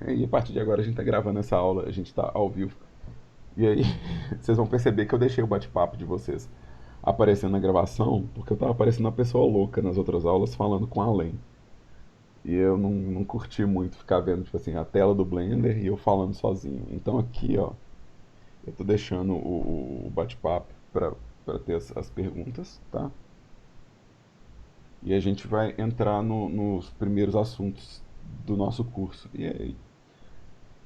E a partir de agora a gente está gravando essa aula, a gente está ao vivo. E aí vocês vão perceber que eu deixei o bate-papo de vocês aparecendo na gravação, porque eu estava parecendo uma pessoa louca nas outras aulas falando com a Len. E eu não curti muito ficar vendo, tipo assim, a tela do Blender e eu falando sozinho. Então aqui, ó, eu tô deixando o bate-papo para ter as perguntas, tá? E a gente vai entrar nos primeiros assuntos do nosso curso. E aí,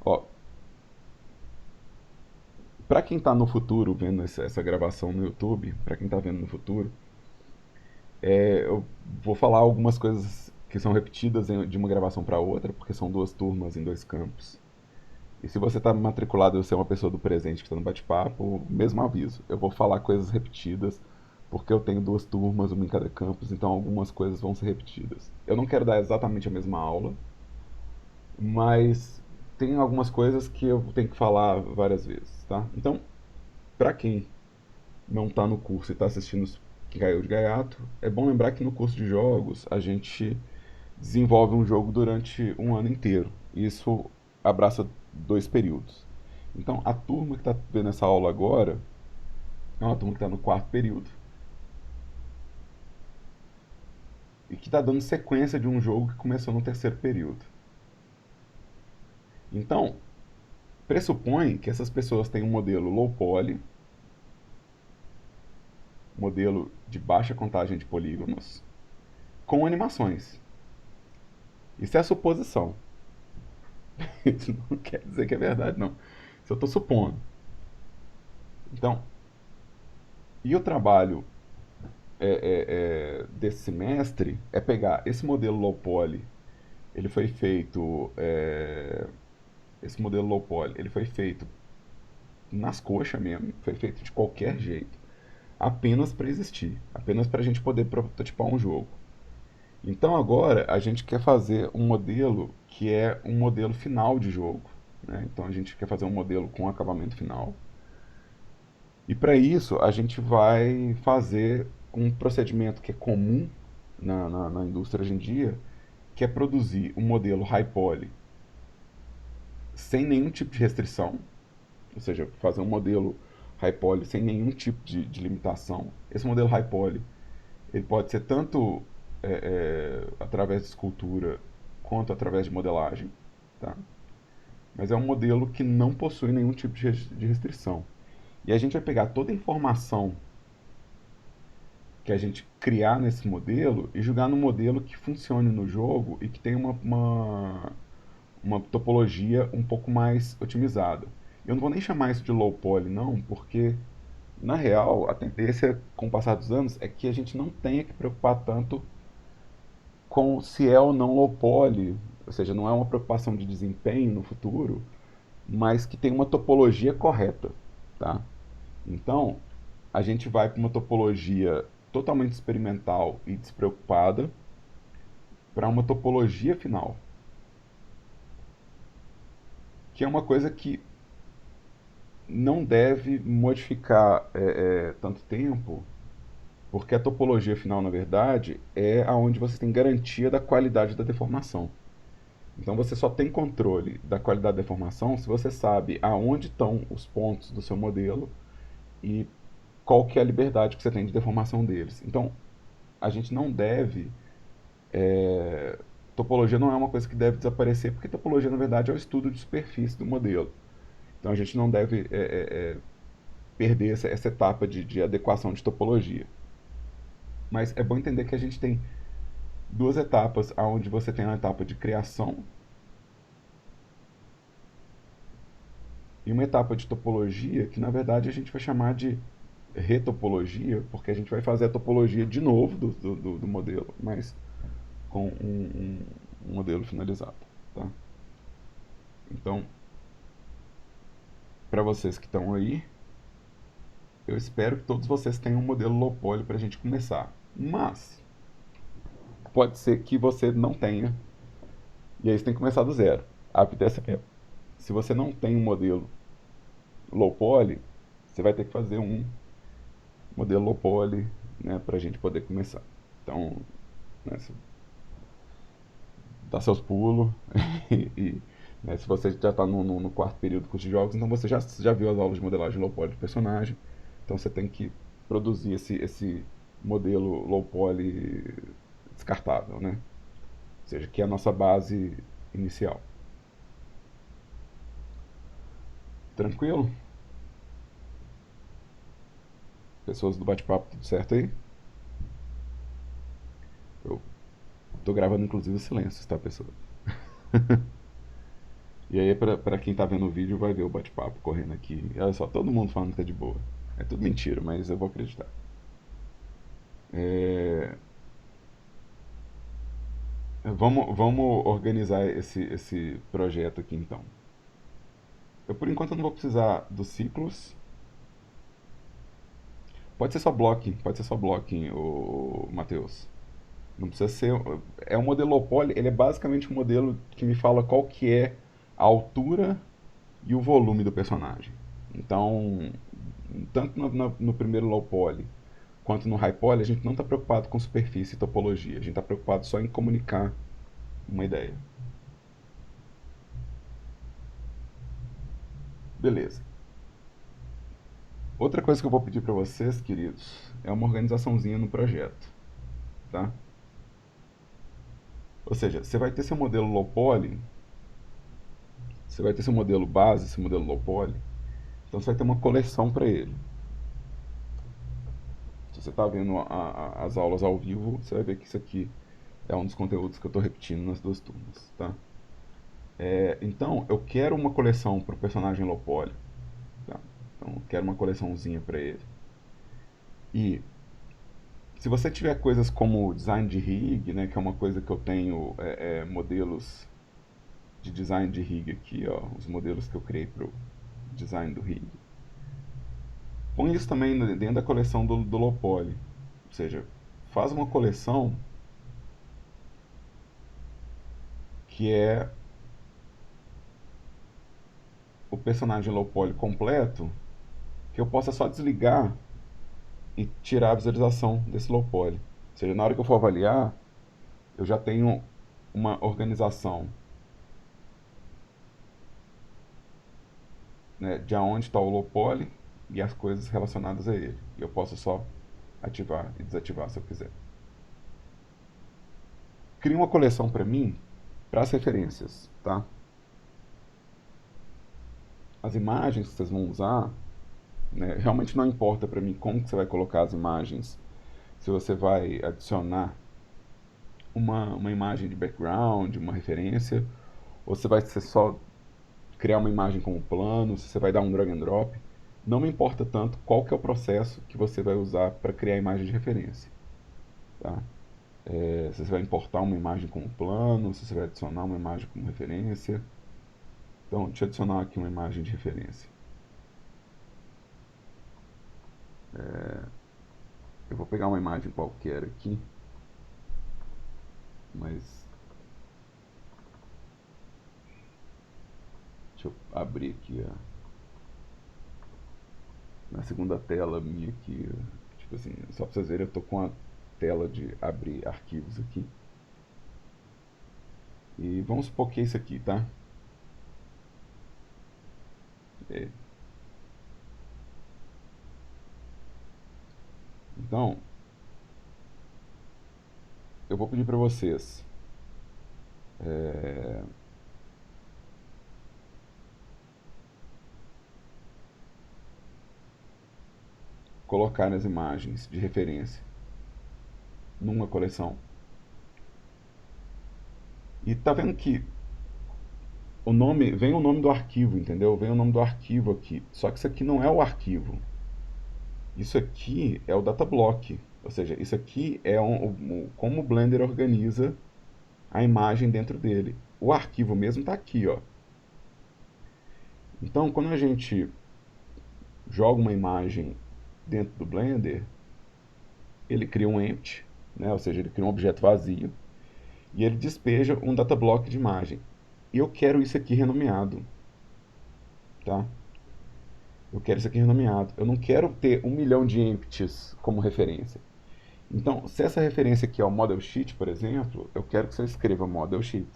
ó, para quem tá no futuro vendo essa gravação no YouTube, para quem tá vendo no futuro, eu vou falar algumas coisas que são repetidas de uma gravação para outra, porque são duas turmas em dois campos. E se você está matriculado e você é uma pessoa do presente que está no bate-papo, mesmo aviso. Eu vou falar coisas repetidas, porque eu tenho duas turmas, uma em cada campus, então algumas coisas vão ser repetidas. Eu não quero dar exatamente a mesma aula, mas tem algumas coisas que eu tenho que falar várias vezes, tá? Então, para quem não está no curso e está assistindo que caiu de gaiato, é bom lembrar que no curso de jogos a gente desenvolve um jogo durante um ano inteiro. Isso abraça dois períodos. Então, a turma que está vendo essa aula agora é uma turma que está no quarto período e que está dando sequência de um jogo que começou no terceiro período. Então, pressupõe que essas pessoas têm um modelo low poly, modelo de baixa contagem de polígonos, com animações. Isso é a suposição. Isso não quer dizer que é verdade, não. Isso eu estou supondo. Então, e o trabalho desse semestre é pegar esse modelo low poly, ele foi feito, esse modelo low poly, ele foi feito nas coxas mesmo, foi feito de qualquer jeito, apenas para existir, apenas para a gente poder prototipar um jogo. Então agora a gente quer fazer um modelo que é um modelo final de jogo, né? Então a gente quer fazer um modelo com acabamento final. E para isso a gente vai fazer um procedimento que é comum na indústria hoje em dia, que é produzir um modelo high poly sem nenhum tipo de restrição, ou seja, fazer um modelo high poly sem nenhum tipo de limitação. Esse modelo high poly ele pode ser tanto através de escultura quanto através de modelagem, tá? Mas é um modelo que não possui nenhum tipo de restrição. E a gente vai pegar toda a informação que a gente criar nesse modelo e jogar no modelo que funcione no jogo e que tenha uma topologia um pouco mais otimizada. Eu não vou nem chamar isso de low poly, não, porque na real a tendência com o passar dos anos é que a gente não tenha que preocupar tanto com se é ou não low poly, ou seja, não é uma preocupação de desempenho no futuro, mas que tem uma topologia correta, tá? Então, a gente vai para uma topologia totalmente experimental e despreocupada para uma topologia final, que é uma coisa que não deve modificar tanto tempo, porque a topologia final, na verdade, é aonde você tem garantia da qualidade da deformação. Então você só tem controle da qualidade da deformação se você sabe aonde estão os pontos do seu modelo e qual que é a liberdade que você tem de deformação deles. Então a gente não deve topologia não é uma coisa que deve desaparecer, porque topologia, na verdade, é o estudo de superfície do modelo. Então a gente não deve perder essa etapa de adequação de topologia. Mas é bom entender que a gente tem duas etapas, onde você tem a etapa de criação e uma etapa de topologia, que na verdade a gente vai chamar de retopologia, porque a gente vai fazer a topologia de novo do modelo, mas com um modelo finalizado. Tá? Então, para vocês que estão aí, eu espero que todos vocês tenham um modelo low poly para a gente começar. Mas pode ser que você não tenha, e aí você tem que começar do zero. A vida é essa mesmo. Se você não tem um modelo low poly, você vai ter que fazer um modelo low poly, né, para a gente poder começar. Então, né, dá seus pulos e Né? Se você já está no quarto período do curso de jogos, então você já viu as aulas de modelagem low poly de personagem. Então você tem que produzir esse modelo low poly descartável, né? Ou seja, que é a nossa base inicial. Tranquilo? Pessoas do bate-papo, tudo certo aí? Eu tô gravando inclusive silêncios, tá, pessoas? E aí, pra quem tá vendo o vídeo, vai ver o bate-papo correndo aqui. Olha só, todo mundo falando que tá de boa. É tudo mentira, mas eu vou acreditar. É, vamos organizar esse projeto aqui então. Eu por enquanto não vou precisar dos ciclos. Pode ser só blocking, o Matheus. Não precisa ser. É um modelo low poly, ele é basicamente um modelo que me fala qual que é a altura e o volume do personagem. Então, tanto no primeiro low poly quanto no high poly, a gente não está preocupado com superfície e topologia. A gente está preocupado só em comunicar uma ideia. Beleza. Outra coisa que eu vou pedir para vocês, queridos, é uma organizaçãozinha no projeto, tá? Ou seja, você vai ter seu modelo low poly, você vai ter seu modelo base, seu modelo low poly, então você vai ter uma coleção para ele. Se você está vendo as aulas ao vivo, você vai ver que isso aqui é um dos conteúdos que eu estou repetindo nas duas turmas, tá? Então, eu quero uma coleção para o personagem low poly, tá? Então, eu quero uma coleçãozinha para ele. E se você tiver coisas como design de rig, né, que é uma coisa que eu tenho modelos de design de rig aqui, ó, os modelos que eu criei para o design do rig. Põe isso também dentro da coleção do low poly. Ou seja, faz uma coleção que é o personagem low poly completo, que eu possa só desligar e tirar a visualização desse low poly. Ou seja, na hora que eu for avaliar, eu já tenho uma organização, né, de onde está o low poly e as coisas relacionadas a ele. E eu posso só ativar e desativar se eu quiser. Cria uma coleção para mim para as referências, tá? As imagens que vocês vão usar, né, realmente não importa para mim como que você vai colocar as imagens. Se você vai adicionar uma imagem de background, uma referência, ou se vai ser só criar uma imagem como plano, se você vai dar um drag and drop. Não me importa tanto qual que é o processo que você vai usar para criar a imagem de referência. Tá? Se você vai importar uma imagem como plano, se você vai adicionar uma imagem como referência. Então, deixa eu adicionar aqui uma imagem de referência. Eu vou pegar uma imagem qualquer aqui, mas deixa eu abrir aqui na segunda tela minha aqui. Tipo assim, só pra vocês verem, eu tô com a tela de abrir arquivos aqui. E vamos supor que é isso aqui, tá? É, então, eu vou pedir para vocês colocarem as imagens de referência numa coleção. E tá vendo que vem o nome do arquivo, entendeu? Vem o nome do arquivo aqui. Só que isso aqui não é o arquivo. Isso aqui é o datablock. Ou seja, isso aqui é como o Blender organiza a imagem dentro dele. O arquivo mesmo está aqui, ó. Então, quando a gente joga uma imagem dentro do Blender, ele cria um empty, né? Ou seja, ele cria um objeto vazio e ele despeja um datablock de imagem. E eu quero isso aqui renomeado, tá? Eu quero isso aqui renomeado. Eu não quero ter 1 milhão de empties como referência. Então, se essa referência aqui é o model sheet, por exemplo, eu quero que você escreva model sheet.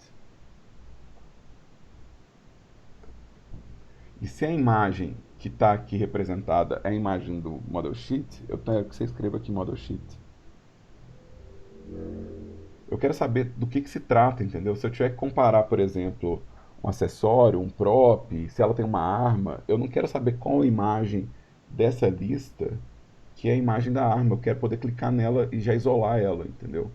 E se a imagem que está aqui representada é a imagem do Model Sheet, eu quero que você escreva aqui Model Sheet. Eu quero saber do que se trata, entendeu? Se eu tiver que comparar, por exemplo, um acessório, um prop, se ela tem uma arma, eu não quero saber qual imagem dessa lista que é a imagem da arma. Eu quero poder clicar nela e já isolar ela, entendeu?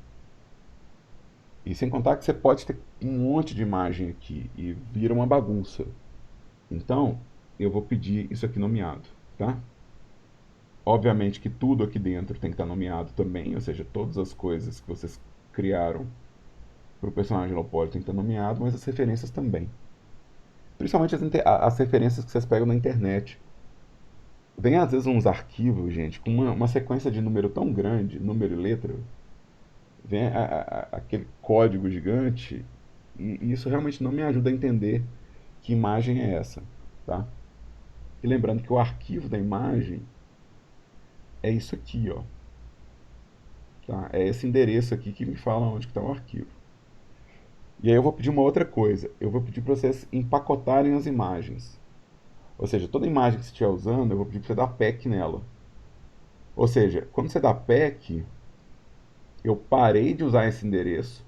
E sem contar que você pode ter um monte de imagem aqui e vira uma bagunça. Então, eu vou pedir isso aqui nomeado, tá? Obviamente que tudo aqui dentro tem que estar nomeado também, ou seja, todas as coisas que vocês criaram para o personagem low poly tem que estar nomeado, mas as referências também. Principalmente as referências que vocês pegam na internet. Vem às vezes uns arquivos, gente, com uma sequência de número tão grande, número e letra, vem aquele código gigante, e isso realmente não me ajuda a entender que imagem é essa, tá? E lembrando que o arquivo da imagem é isso aqui, ó. Tá? É esse endereço aqui que me fala onde está o arquivo. E aí eu vou pedir uma outra coisa. Eu vou pedir para vocês empacotarem as imagens. Ou seja, toda imagem que você estiver usando, eu vou pedir para você dar pack nela. Ou seja, quando você dá pack, eu parei de usar esse endereço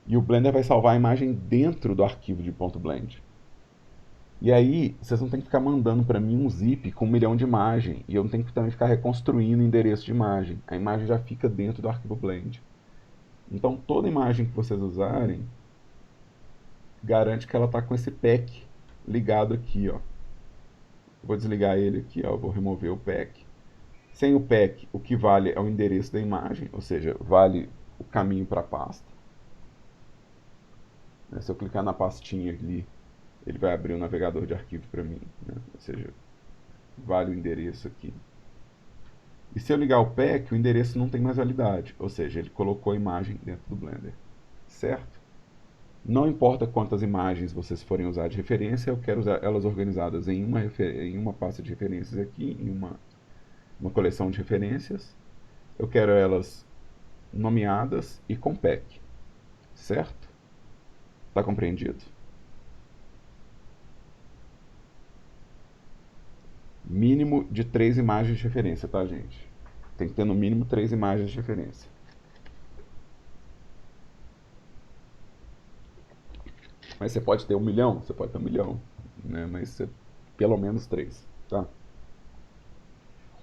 e o Blender vai salvar a imagem dentro do arquivo de .blend. E aí, vocês não tem que ficar mandando para mim um zip com 1 milhão de imagens. E eu não tenho que também ficar reconstruindo endereço de imagem. A imagem já fica dentro do arquivo Blend. Então, toda imagem que vocês usarem, garante que ela está com esse pack ligado aqui, ó. Vou desligar ele aqui, ó. Vou remover o pack. Sem o pack, o que vale é o endereço da imagem, ou seja, vale o caminho para a pasta. Se eu clicar na pastinha ali, ele vai abrir o navegador de arquivo para mim, né? Ou seja, vale o endereço aqui. E se eu ligar o pack, o endereço não tem mais validade, ou seja, ele colocou a imagem dentro do Blender, certo? Não importa quantas imagens vocês forem usar de referência, eu quero usar elas organizadas em uma pasta de referências aqui, em uma coleção de referências. Eu quero elas nomeadas e com pack, certo? Está compreendido? Mínimo de 3 imagens de referência, tá, gente? Tem que ter no mínimo 3 imagens de referência. Mas você pode ter 1 milhão? Você pode ter 1 milhão, né? Mas você, pelo menos 3, tá?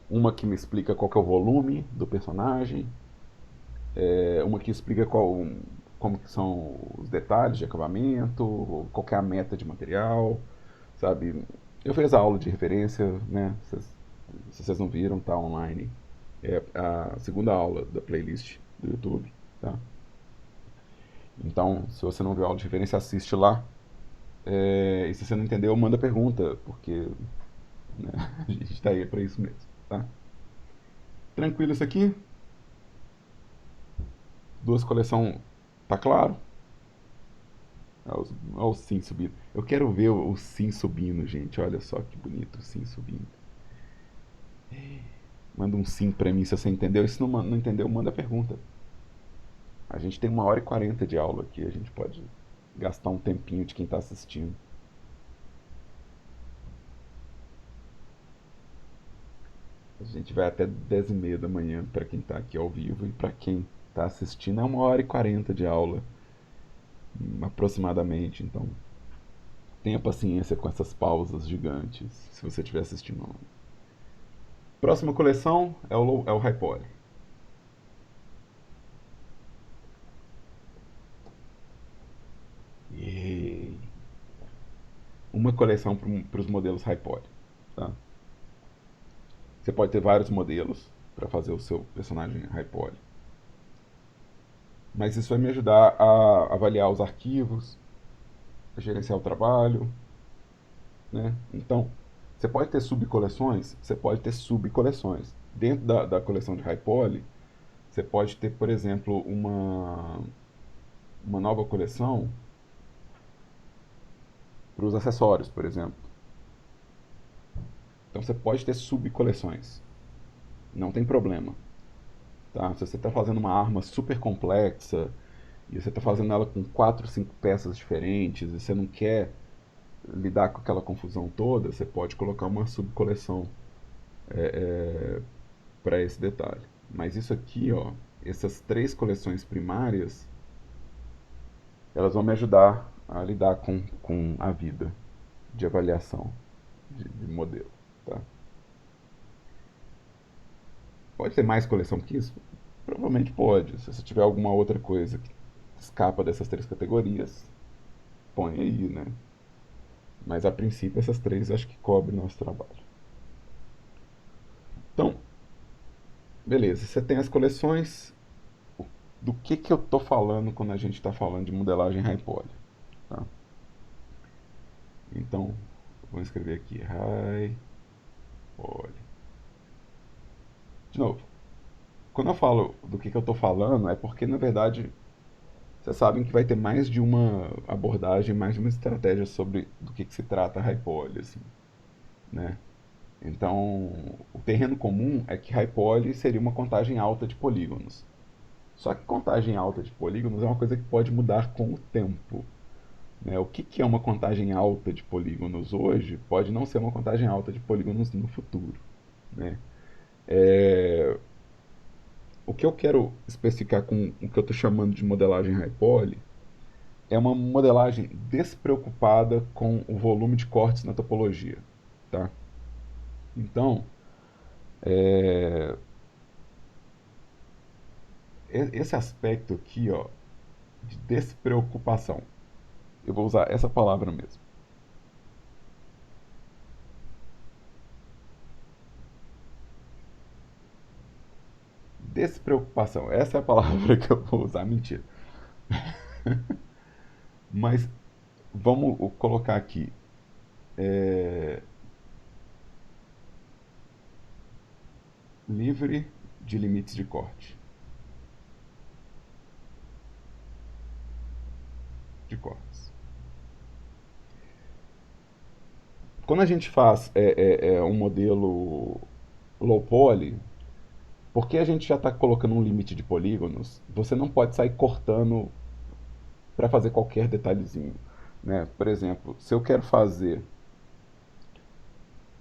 Uma que me explica qual que é o volume do personagem, uma que explica como que são os detalhes de acabamento, qual que é a meta de material, sabe? Eu fiz a aula de referência, né? Se vocês não viram, tá online. É a segunda aula da playlist do YouTube, tá? Então, se você não viu a aula de referência, assiste lá. E se você não entendeu, manda pergunta, porque né, a gente está aí para isso mesmo, tá? Tranquilo isso aqui? Duas coleções, tá claro? Olha o sim subindo. Eu quero ver o sim subindo, gente. Olha só que bonito o sim subindo. Manda um sim pra mim se você entendeu. E se não entendeu, manda pergunta. A gente tem 1h40 de aula aqui. A gente pode gastar um tempinho de quem está assistindo. A gente vai até 10h30 da manhã para quem está aqui ao vivo. E para quem está assistindo é 1h40 de aula, aproximadamente. Então, tenha paciência com essas pausas gigantes, se você estiver assistindo. Próxima coleção é o High Poly. Yay. Uma coleção para os modelos High Poly, tá? Você pode ter vários modelos para fazer o seu personagem High Poly. Mas isso vai me ajudar a avaliar os arquivos, a gerenciar o trabalho, né? Então, você pode ter subcoleções? Você pode ter subcoleções. Dentro da coleção de High Poly, você pode ter, por exemplo, uma nova coleção para os acessórios, por exemplo. Então você pode ter subcoleções. Não tem problema. Tá? Se você está fazendo uma arma super complexa e você está fazendo ela com 4, 5 peças diferentes e você não quer lidar com aquela confusão toda, você pode colocar uma subcoleção para esse detalhe. Mas isso aqui, ó, essas três coleções primárias, elas vão me ajudar a lidar com a vida de avaliação de modelo. Tá? Pode ter mais coleção que isso? Provavelmente pode. Se você tiver alguma outra coisa que escapa dessas três categorias, põe aí, né? Mas a princípio essas três acho que cobrem nosso trabalho. Então, beleza. Você tem as coleções. Do que eu tô falando quando a gente está falando de modelagem high poly? Tá? Então, vou escrever aqui high poly. De novo, quando eu falo do que eu estou falando, é porque na verdade vocês sabem que vai ter mais de uma abordagem, mais de uma estratégia sobre do que se trata high poly, assim, né? Então, o terreno comum é que high poly seria uma contagem alta de polígonos. Só que contagem alta de polígonos é uma coisa que pode mudar com o tempo. Né? O que é uma contagem alta de polígonos hoje pode não ser uma contagem alta de polígonos no futuro. Né? É, o que eu quero especificar com o que eu estou chamando de modelagem high poly é uma modelagem despreocupada com o volume de cortes na topologia. Tá? Então, esse aspecto aqui, ó, de despreocupação, eu vou usar essa palavra mesmo. Despreocupação, essa é a palavra que eu vou usar, mentira. Mas vamos colocar aqui. Livre de limites de corte. De cortes. Quando a gente faz um modelo low poly, porque a gente já está colocando um limite de polígonos, você não pode sair cortando para fazer qualquer detalhezinho. Né? Por exemplo, se eu quero fazer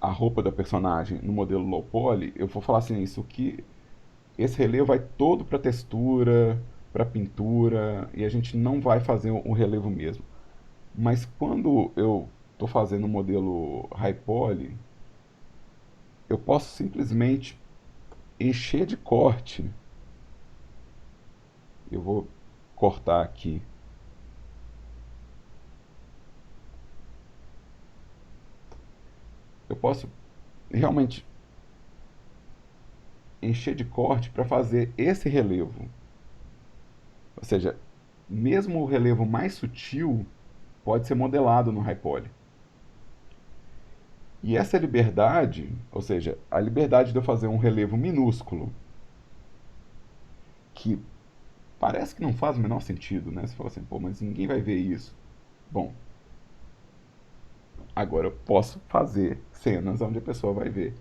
a roupa da personagem no modelo low poly, eu vou falar assim, isso aqui, esse relevo vai todo para textura, para pintura, e a gente não vai fazer um relevo mesmo. Mas quando eu estou fazendo um modelo high poly, eu posso simplesmente encher de corte. Eu vou cortar aqui. Eu posso realmente encher de corte para fazer esse relevo. Ou seja, mesmo o relevo mais sutil pode ser modelado no high poly. E essa liberdade, ou seja, a liberdade de eu fazer um relevo minúsculo, que parece que não faz o menor sentido, né? Você fala assim, pô, mas ninguém vai ver isso. Bom, agora eu posso fazer cenas onde a pessoa vai ver.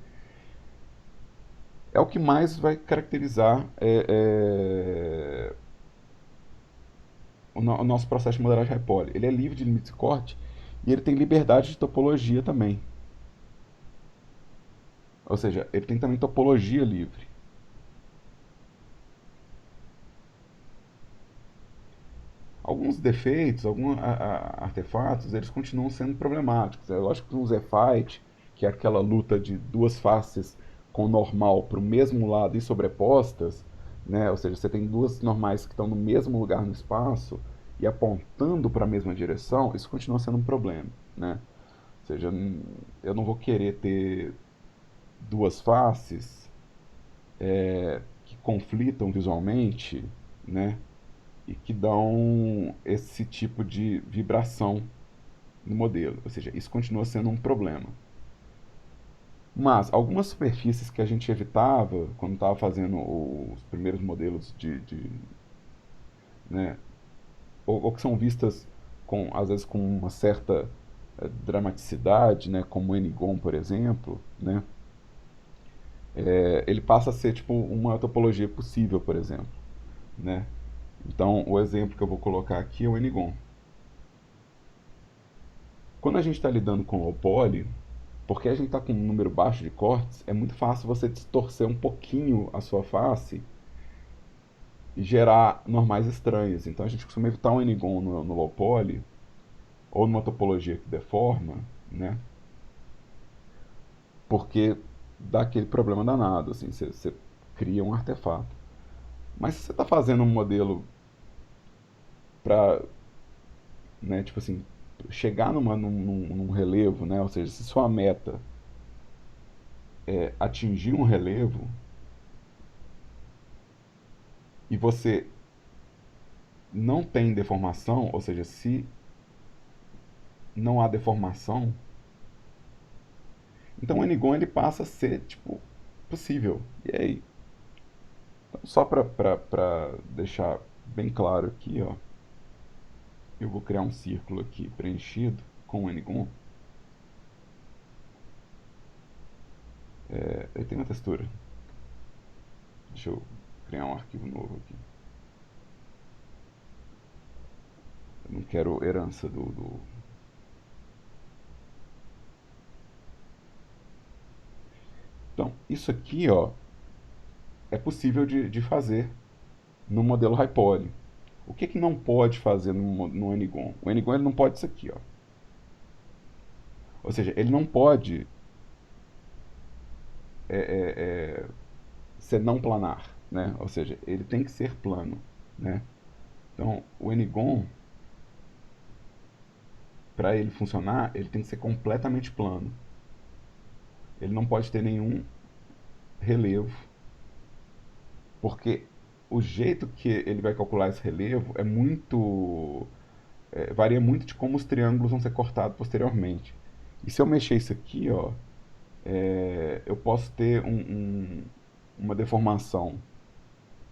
É o que mais vai caracterizar o nosso processo de modelagem high poly. Ele é livre de limites de corte e ele tem liberdade de topologia também. Ou seja, ele tem também topologia livre. Alguns defeitos, alguns artefatos, eles continuam sendo problemáticos. É lógico que um Z-Fight, que é aquela luta de duas faces com normal para o mesmo lado e sobrepostas, né? Ou seja, você tem duas normais que estão no mesmo lugar no espaço e apontando para a mesma direção, isso continua sendo um problema. Né? Ou seja, eu não vou querer ter duas faces que conflitam visualmente, né? E que dão esse tipo de vibração no modelo. Ou seja, isso continua sendo um problema. Mas algumas superfícies que a gente evitava quando estava fazendo os primeiros modelos né, ou que são vistas com, às vezes com uma certa dramaticidade, né, como o Enigon, por exemplo, né, ele passa a ser tipo uma topologia possível, por exemplo. Né? Então, o exemplo que eu vou colocar aqui é o Enigon. Quando a gente está lidando com low poly, porque a gente está com um número baixo de cortes, é muito fácil você distorcer um pouquinho a sua face e gerar normais estranhas. Então a gente costuma evitar um N-gon no low poly, ou numa topologia que deforma, né? Porque dá aquele problema danado, assim, você cria um artefato. Mas se você está fazendo um modelo para, né, tipo assim, chegar num relevo, né? Ou seja, se sua meta é atingir um relevo e você não tem deformação, ou seja, se não há deformação, então o N-gon ele passa a ser, tipo, possível. E aí? Então, só para deixar bem claro aqui, ó, eu vou criar um círculo aqui preenchido com o N-gon. Ele tem uma textura. Deixa eu criar um arquivo novo aqui. Eu não quero herança do. Então, isso aqui, ó, é possível de fazer no modelo high poly. O que, que não pode fazer no N-gon? O N-gon ele não pode isso aqui, ó. Ou seja, ele não pode é, é, é, ser não planar, né? Ou seja, ele tem que ser plano, né? Então, o N-gon, para ele funcionar, ele tem que ser completamente plano. Ele não pode ter nenhum relevo, porque o jeito que ele vai calcular esse relevo é muito varia muito de como os triângulos vão ser cortados posteriormente. E se eu mexer isso aqui, ó, eu posso ter uma deformação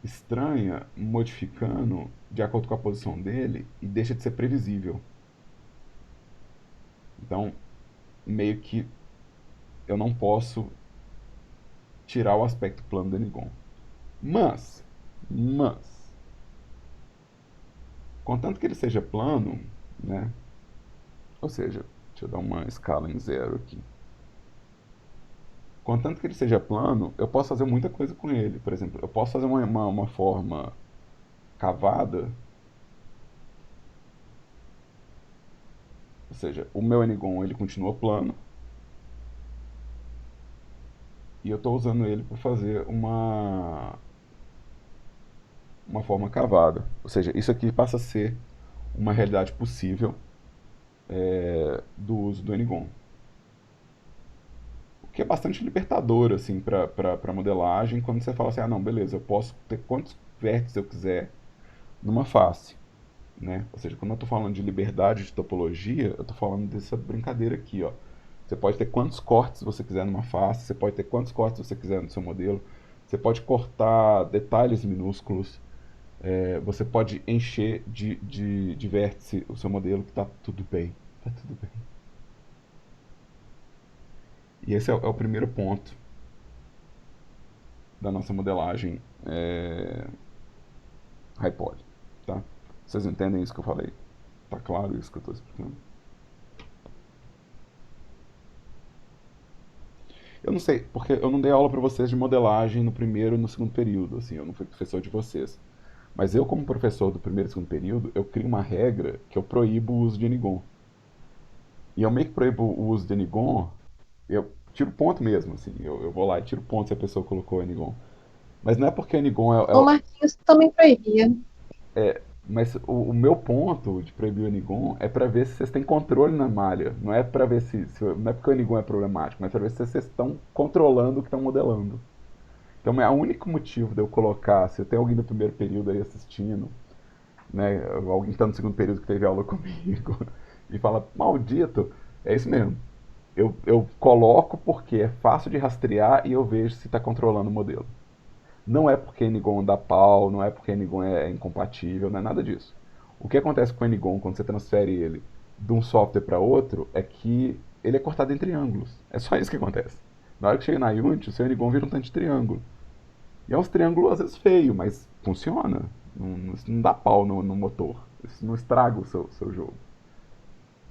estranha modificando de acordo com a posição dele e deixa de ser previsível. Então, meio que eu não posso tirar o aspecto plano do N-gon. Mas, contanto que ele seja plano, né? Ou seja, deixa eu dar uma escala em zero aqui. Contanto que ele seja plano, eu posso fazer muita coisa com ele. Por exemplo, eu posso fazer uma forma cavada, ou seja, o meu N-gon ele continua plano e eu estou usando ele para fazer uma forma cavada. Ou seja, isso aqui passa a ser uma realidade possível do uso do N-gon. O que é bastante libertador assim, para modelagem, quando você fala assim, ah não, beleza, eu posso ter quantos vértices eu quiser numa face. Né? Ou seja, quando eu estou falando de liberdade de topologia, eu estou falando dessa brincadeira aqui. Ó. Você pode ter quantos cortes você quiser numa face, você pode ter quantos cortes você quiser no seu modelo, você pode cortar detalhes minúsculos, você pode encher de vértice o seu modelo, que está tudo bem. Tá tudo bem. E esse é o primeiro ponto da nossa modelagem high poly. Tá? Vocês entendem isso que eu falei? Tá claro isso que eu estou explicando? Eu não sei, porque eu não dei aula para vocês de modelagem no primeiro e no segundo período, assim, eu não fui professor de vocês. Mas eu, como professor do primeiro e segundo período, eu crio uma regra que eu proíbo o uso de N-gon. E eu meio que proíbo o uso de N-gon, eu tiro ponto mesmo, assim, eu vou lá e tiro ponto se a pessoa colocou N-gon. Mas não é porque N-gon O Marquinhos também proibia. mas o meu ponto de proibir o N-gon é para ver se vocês têm controle na malha. Não é para ver não é porque o N-gon é problemático, mas para ver se vocês estão controlando o que estão modelando. Então é o único motivo de eu colocar, se tem alguém do primeiro período aí assistindo, né, alguém que está no segundo período que teve aula comigo, e fala, maldito, é isso mesmo. Eu coloco porque é fácil de rastrear e eu vejo se está controlando o modelo. Não é porque Ngon dá pau, não é porque Ngon é incompatível, não é nada disso. O que acontece com o Ngon quando você transfere ele de um software para outro é que ele é cortado em triângulos. É só isso que acontece. Na hora que chega na Unity, o seu Ngon vira um tanto de triângulo. E é uns triângulos às vezes feio, mas funciona. Não dá pau no motor. Isso não estraga o seu jogo.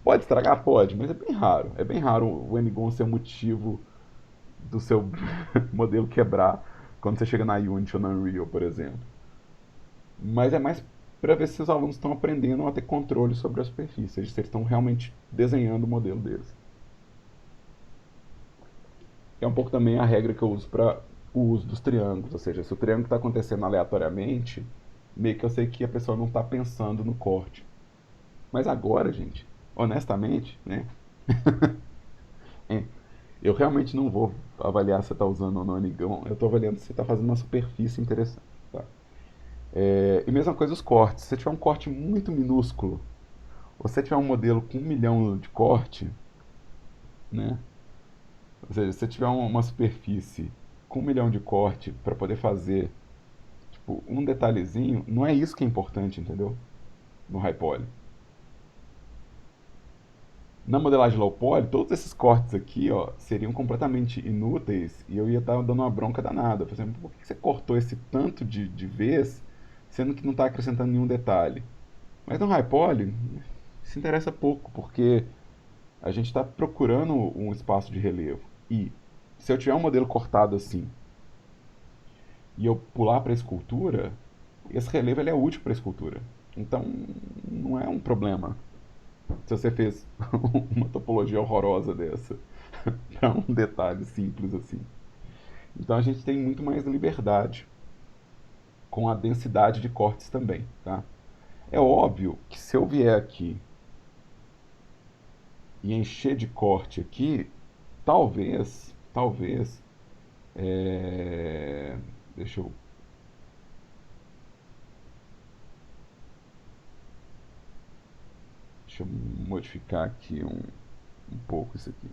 Pode estragar? Pode, mas é bem raro. É bem raro o N-Gon ser o motivo do seu modelo quebrar quando você chega na Unity ou na Unreal, por exemplo. Mas é mais para ver se os alunos estão aprendendo a ter controle sobre a superfície, se eles estão realmente desenhando o modelo deles. É um pouco também a regra que eu uso para o uso dos triângulos, ou seja, se o triângulo está acontecendo aleatoriamente, meio que eu sei que a pessoa não está pensando no corte. Mas agora, gente, honestamente, né, eu realmente não vou avaliar se você está usando ou não Anigão, eu estou avaliando se você está fazendo uma superfície interessante. Tá? E mesma coisa os cortes. Se você tiver um corte muito minúsculo, ou se você tiver um modelo com 1 milhão de corte, né? Ou seja, se você tiver uma superfície com 1 milhão de corte para poder fazer tipo, um detalhezinho, não é isso que é importante, entendeu? No high poly. Na modelagem low poly, todos esses cortes aqui, ó, seriam completamente inúteis e eu ia estar dando uma bronca danada. Por exemplo, por que você cortou esse tanto de vez, sendo que não está acrescentando nenhum detalhe? Mas no high poly, isso interessa pouco, porque a gente está procurando um espaço de relevo. E se eu tiver um modelo cortado assim e eu pular para a escultura, esse relevo ele é útil para a escultura. Então não é um problema se você fez uma topologia horrorosa dessa para um detalhe simples assim. Então a gente tem muito mais liberdade com a densidade de cortes também, tá? É óbvio que se eu vier aqui e encher de corte aqui, talvez, é... deixa eu, deixa eu modificar aqui um pouco isso aqui.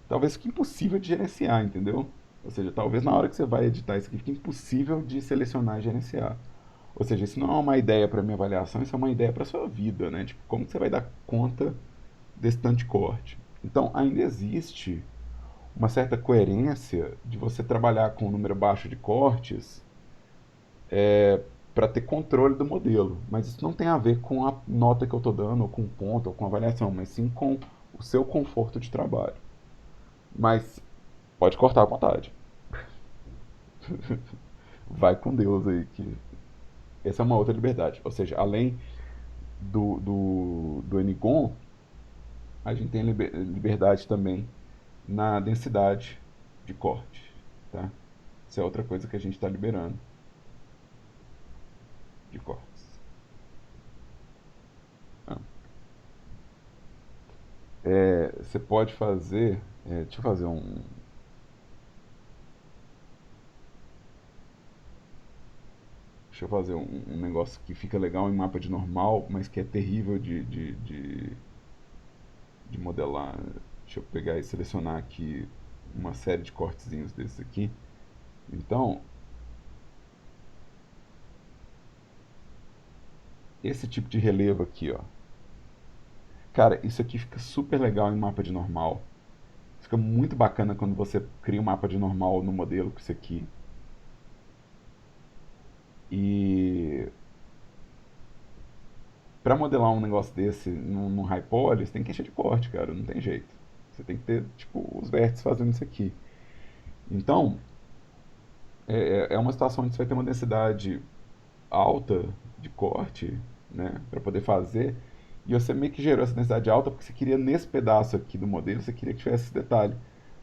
Talvez fique impossível de gerenciar, entendeu? Ou seja, talvez na hora que você vai editar isso aqui fique impossível de selecionar e gerenciar. Ou seja, isso não é uma ideia para minha avaliação, isso é uma ideia para sua vida, né? Tipo, como que você vai dar conta desse tanto de corte? Então, ainda existe uma certa coerência de você trabalhar com um número baixo de cortes para ter controle do modelo. Mas isso não tem a ver com a nota que eu estou dando, ou com o ponto, ou com a avaliação, mas sim com o seu conforto de trabalho. Mas pode cortar à vontade. Vai com Deus aí, que essa é uma outra liberdade. Ou seja, além do Enigon, a gente tem liberdade também na densidade de corte. Tá? Isso é outra coisa que a gente está liberando de cortes. Ah. Você pode fazer. Deixa eu fazer um. Deixa eu fazer um negócio que fica legal em mapa de normal, mas que é terrível de modelar. Deixa eu pegar e selecionar aqui uma série de cortezinhos desses aqui. Então, esse tipo de relevo aqui, ó. Cara, isso aqui fica super legal em mapa de normal. Fica muito bacana quando você cria um mapa de normal no modelo com isso aqui. E para modelar um negócio desse no high poly, você tem que encher de corte, cara, não tem jeito. Você tem que ter, tipo, os vértices fazendo isso aqui. Então, é uma situação onde você vai ter uma densidade alta de corte, né, para poder fazer. E você meio que gerou essa densidade alta porque você queria nesse pedaço aqui do modelo, você queria que tivesse esse detalhe.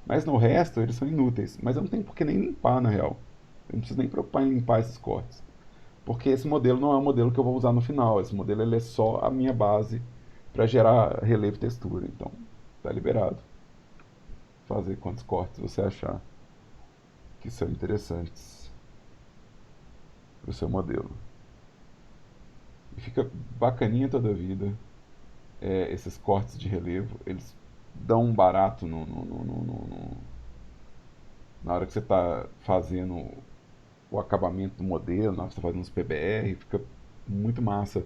Mas no resto, eles são inúteis. Mas eu não tenho por que nem limpar, na real. Eu não preciso nem preocupar em limpar esses cortes. Porque esse modelo não é o modelo que eu vou usar no final. Esse modelo ele é só a minha base para gerar relevo e textura. Então, tá liberado. Fazer quantos cortes você achar que são interessantes para o seu modelo. E fica bacaninha toda a vida. Esses cortes de relevo, eles dão um barato na hora que você está fazendo o acabamento do modelo, na hora que você está fazendo os PBR, fica muito massa.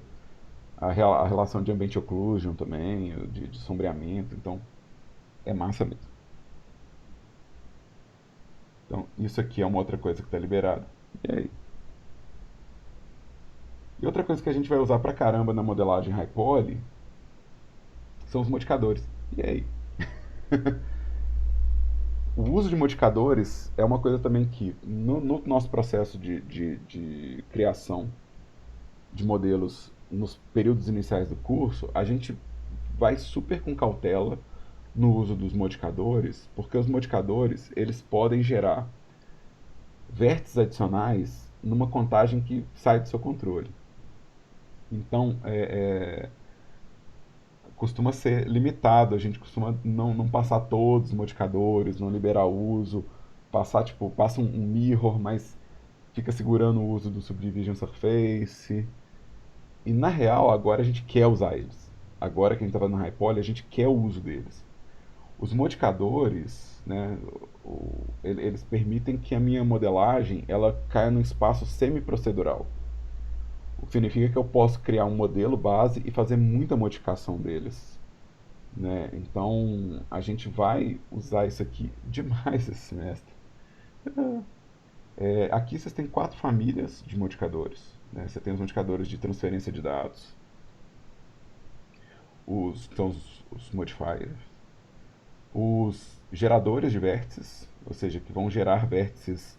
A relação de ambient occlusion também, de sombreamento, então é massa mesmo. Então isso aqui é uma outra coisa que está liberada. E aí? E outra coisa que a gente vai usar pra caramba na modelagem high poly são os modificadores. E aí? O uso de modificadores é uma coisa também que, no nosso processo de criação de modelos nos períodos iniciais do curso, a gente vai super com cautela no uso dos modificadores, porque os modificadores eles podem gerar vértices adicionais numa contagem que sai do seu controle. Então, costuma ser limitado, a gente costuma não passar todos os modificadores, não liberar o uso, passar, tipo, passa um mirror, mas fica segurando o uso do Subdivision Surface. E na real, agora a gente quer usar eles. Agora que a gente está fazendo High-Poly, a gente quer o uso deles. Os modificadores, né, eles permitem que a minha modelagem ela caia num espaço semi-procedural. O que significa que eu posso criar um modelo base e fazer muita modificação deles. Né? Então, a gente vai usar isso aqui demais esse semestre. Aqui vocês têm quatro famílias de modificadores. Né? Você tem os modificadores de transferência de dados, são os modifiers, os geradores de vértices, ou seja, que vão gerar vértices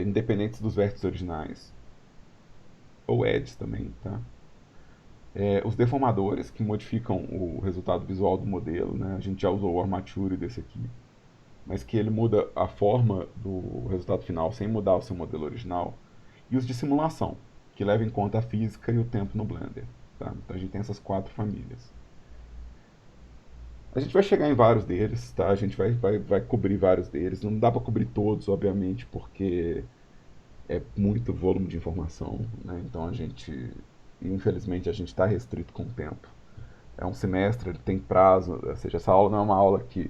independentes dos vértices originais, ou edges também, tá? Os deformadores, que modificam o resultado visual do modelo, né? A gente já usou o Armature desse aqui, mas que ele muda a forma do resultado final sem mudar o seu modelo original. E os de simulação, que levam em conta a física e o tempo no Blender. Tá? Então a gente tem essas quatro famílias. A gente vai chegar em vários deles, tá? A gente vai cobrir vários deles. Não dá para cobrir todos, obviamente, porque é muito volume de informação, né? Então infelizmente, a gente está restrito com o tempo. É um semestre, ele tem prazo, ou seja, essa aula não é uma aula que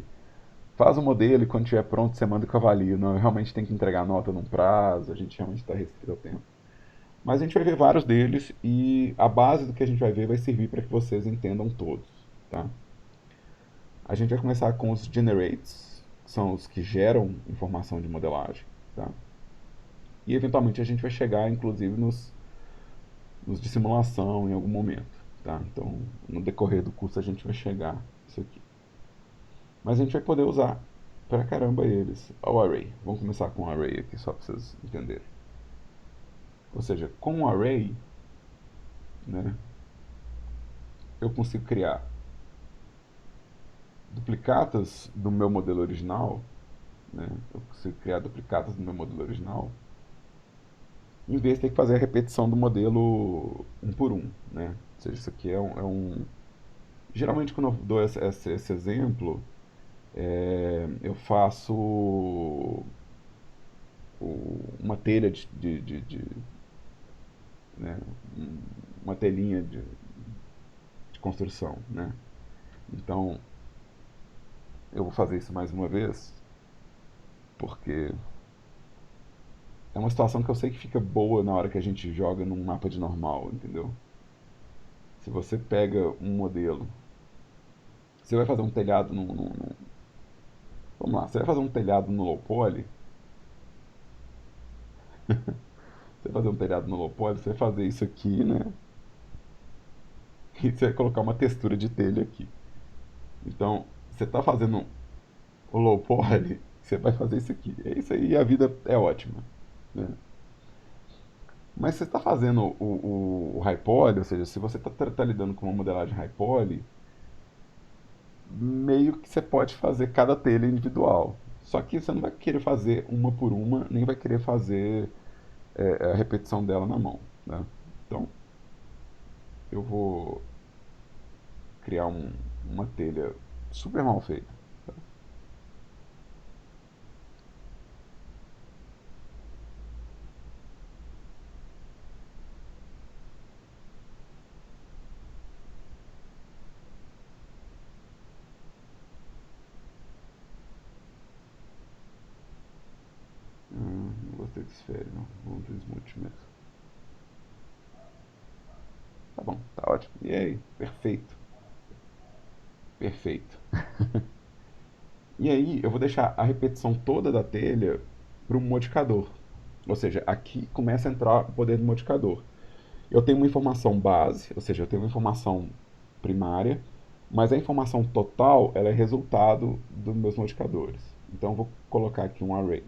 faz o modelo e quando estiver pronto você manda que eu avalio. Não, realmente tem que entregar a nota num prazo, a gente realmente está restrito ao tempo. Mas a gente vai ver vários deles e a base do que a gente vai ver vai servir para que vocês entendam todos, tá? A gente vai começar com os generates, que são os que geram informação de modelagem, tá? E eventualmente a gente vai chegar, inclusive, nos de simulação em algum momento, tá? Então, no decorrer do curso a gente vai chegar isso aqui. Mas a gente vai poder usar pra caramba eles. O array. Vamos começar com o array aqui, só para vocês entenderem. Ou seja, com o array, né, eu consigo criar duplicatas do meu modelo original, né? Eu consigo criar duplicatas do meu modelo original, em vez de ter que fazer a repetição do modelo um por um, né? Ou seja, isso aqui geralmente quando eu dou esse exemplo, eu faço uma telha né, uma telinha de construção, né? Então, eu vou fazer isso mais uma vez, porque é uma situação que eu sei que fica boa na hora que a gente joga num mapa de normal, entendeu? Se você pega um modelo, você vai fazer um telhado vamos lá, você vai fazer um telhado no low poly, você vai fazer um telhado no low poly, você vai fazer isso aqui, né? E você vai colocar uma textura de telha aqui. Então, você está fazendo o low poly, você vai fazer isso aqui. É isso aí e a vida é ótima, né? Mas você está fazendo o high poly, ou seja, se você está lidando com uma modelagem high poly, meio que você pode fazer cada telha individual. Só que você não vai querer fazer uma por uma, nem vai querer fazer a repetição dela na mão, né? Então, eu vou criar uma telha super mal feita. Tá? Não gostei desse férias, não. Vamos do smooth mesmo. Tá bom, tá ótimo. E aí? Perfeito. Perfeito. E aí, eu vou deixar a repetição toda da telha para um modificador. Ou seja, aqui começa a entrar o poder do modificador. Eu tenho uma informação base, ou seja, eu tenho uma informação primária, Mas a informação total, ela é resultado dos meus modificadores. Então eu vou colocar aqui um array.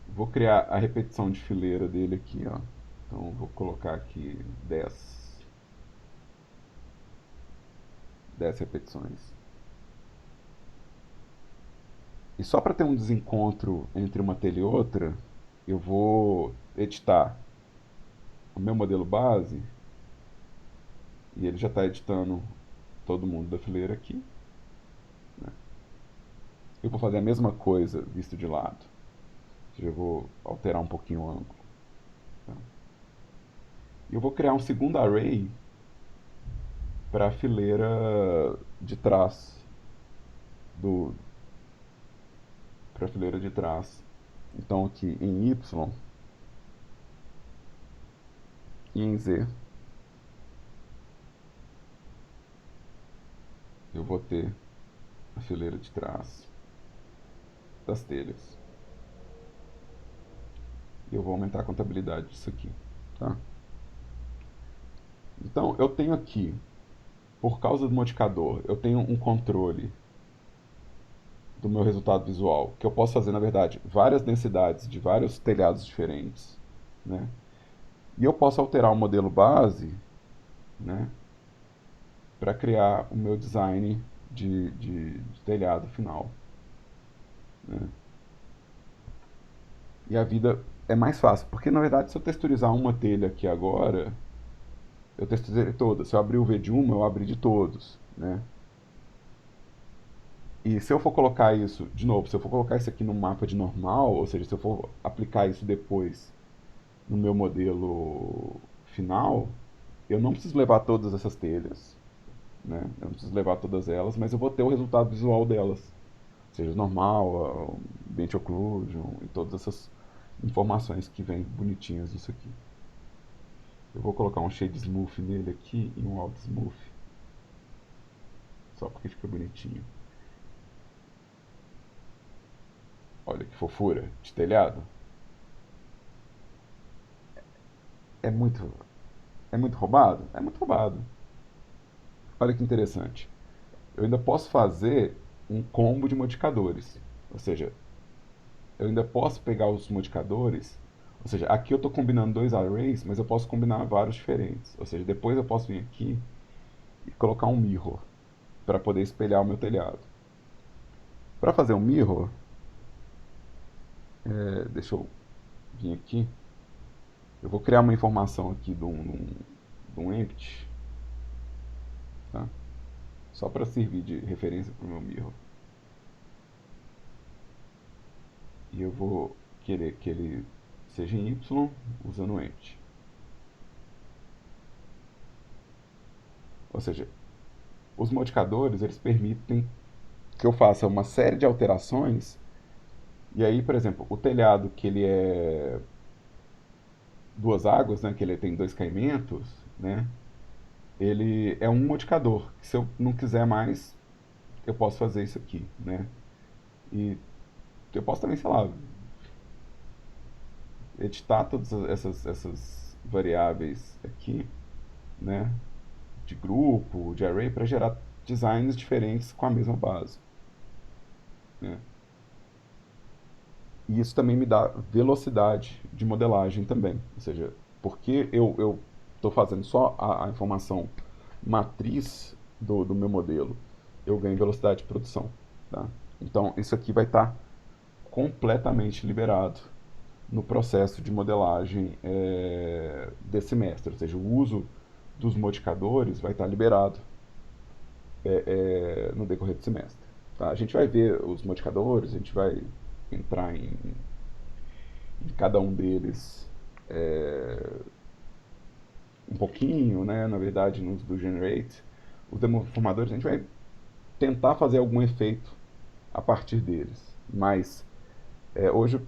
Vou criar a repetição de fileira dele aqui, ó. Então eu vou colocar aqui 10 repetições. E só para ter um desencontro entre uma telha e outra, eu vou editar o meu modelo base, e ele já está editando todo mundo da fileira aqui. Né? Eu vou fazer a mesma coisa visto de lado. Ou seja, eu vou alterar um pouquinho o ângulo. Tá? E eu vou criar um segundo array para a fileira de trás do para a fileira de trás. Então aqui em Y e em Z eu vou ter a fileira de trás das telhas. E eu vou aumentar a contabilidade disso aqui. Tá? Então eu tenho aqui, por causa do modificador, eu tenho um controle do meu resultado visual, que eu posso fazer, na verdade, várias densidades de vários telhados diferentes, né? E eu posso alterar o modelo base, né, para criar o meu design de telhado final. Né? E a vida é mais fácil, porque na verdade se eu texturizar uma telha aqui agora, eu texturizei todas. Se eu abrir o V de uma, eu abri de todos. Né? E se eu for colocar isso, de novo, se eu for colocar isso aqui no mapa de normal, ou seja, se eu for aplicar isso depois no meu modelo final, eu não preciso levar todas essas telhas, né? Eu não preciso levar todas elas, mas eu vou ter o resultado visual delas. Ou seja, normal, ambiente occlusion e todas essas informações que vêm bonitinhas disso aqui. Eu vou colocar um shade smooth nele aqui e um alt smooth. Só porque fica bonitinho. Olha que fofura de telhado. É muito, é muito roubado? É muito roubado. Olha que interessante. Eu ainda posso fazer um combo de modificadores. Ou seja, eu ainda posso pegar os modificadores. Ou seja, aqui eu estou combinando dois arrays, mas eu posso combinar vários diferentes. Ou seja, depois eu posso vir aqui e colocar um mirror para poder espelhar o meu telhado. Para fazer um mirror, deixa eu vir aqui. Eu vou criar uma informação aqui de um empty, tá? Só para servir de referência para o meu mirror. E eu vou querer que ele seja em Y usando empty. Ou seja, os modificadores eles permitem que eu faça uma série de alterações. E aí, por exemplo, o telhado que ele é duas águas, né, que ele tem dois caimentos, né, ele é um modificador. Se eu não quiser mais, eu posso fazer isso aqui, né? E eu posso também, sei lá, editar todas essas variáveis aqui, né, de grupo, de array, para gerar designs diferentes com a mesma base. Né? E isso também me dá velocidade de modelagem também. Ou seja, porque eu estou fazendo só a informação matriz do meu modelo, eu ganho velocidade de produção. Tá? Então, isso aqui vai estar completamente liberado no processo de modelagem desse mestre. Ou seja, o uso dos modificadores vai estar liberado no decorrer do semestre. Tá? A gente vai ver os modificadores, a gente vai entrar em cada um deles um pouquinho, né? Na verdade, nos do Generate. Os deformadores, a gente vai tentar fazer algum efeito a partir deles. Mas hoje,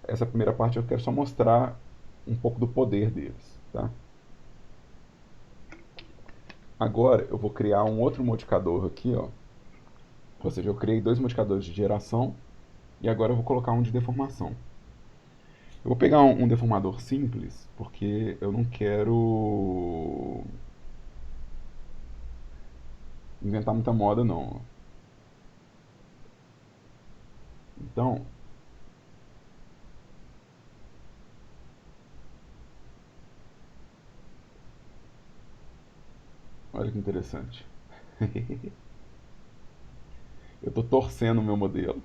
essa primeira parte eu quero só mostrar um pouco do poder deles. Tá? Agora eu vou criar um outro modificador aqui, ó. Ou seja, eu criei dois modificadores de geração e agora eu vou colocar um de deformação. Eu vou pegar um deformador simples, porque eu não quero inventar muita moda, não. Então, olha que interessante. Eu estou torcendo o meu modelo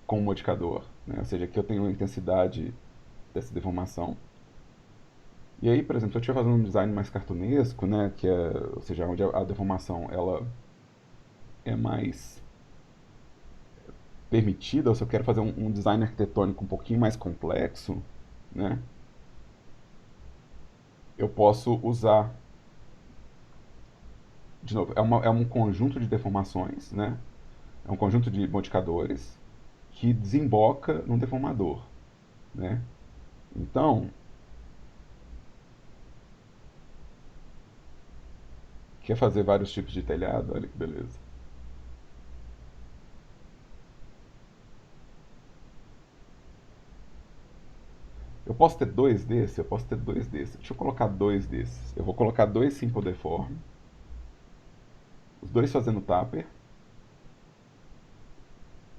com o modificador, né? Ou seja, aqui eu tenho a intensidade dessa deformação. E aí, por exemplo, se eu estiver fazendo um design mais cartunesco, né, que é, ou seja, onde a deformação ela é mais permitida, ou se eu quero fazer um design arquitetônico um pouquinho mais complexo, né, eu posso usar, de novo, é um conjunto de deformações, né, é um conjunto de modificadores que desemboca num deformador, né. Então, quer fazer vários tipos de telhado? Olha que beleza. Eu posso ter dois desses? Eu posso ter dois desses. Deixa eu colocar dois desses. Eu vou colocar dois Simple Deform, os dois fazendo Tapper,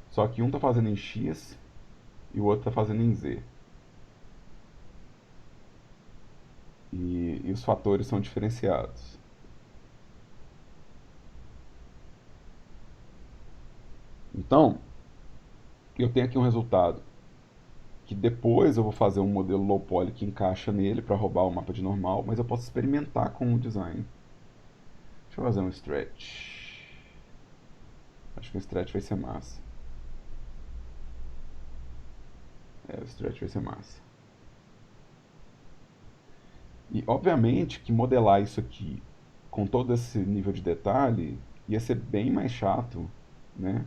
só que um está fazendo em X e o outro está fazendo em Z. E os fatores são diferenciados. Então, eu tenho aqui um resultado que depois eu vou fazer um modelo low poly que encaixa nele para roubar o mapa de normal, mas eu posso experimentar com o design. Deixa eu fazer um stretch. Acho que o stretch vai ser massa. É, o stretch vai ser massa. E obviamente que modelar isso aqui com todo esse nível de detalhe ia ser bem mais chato, né?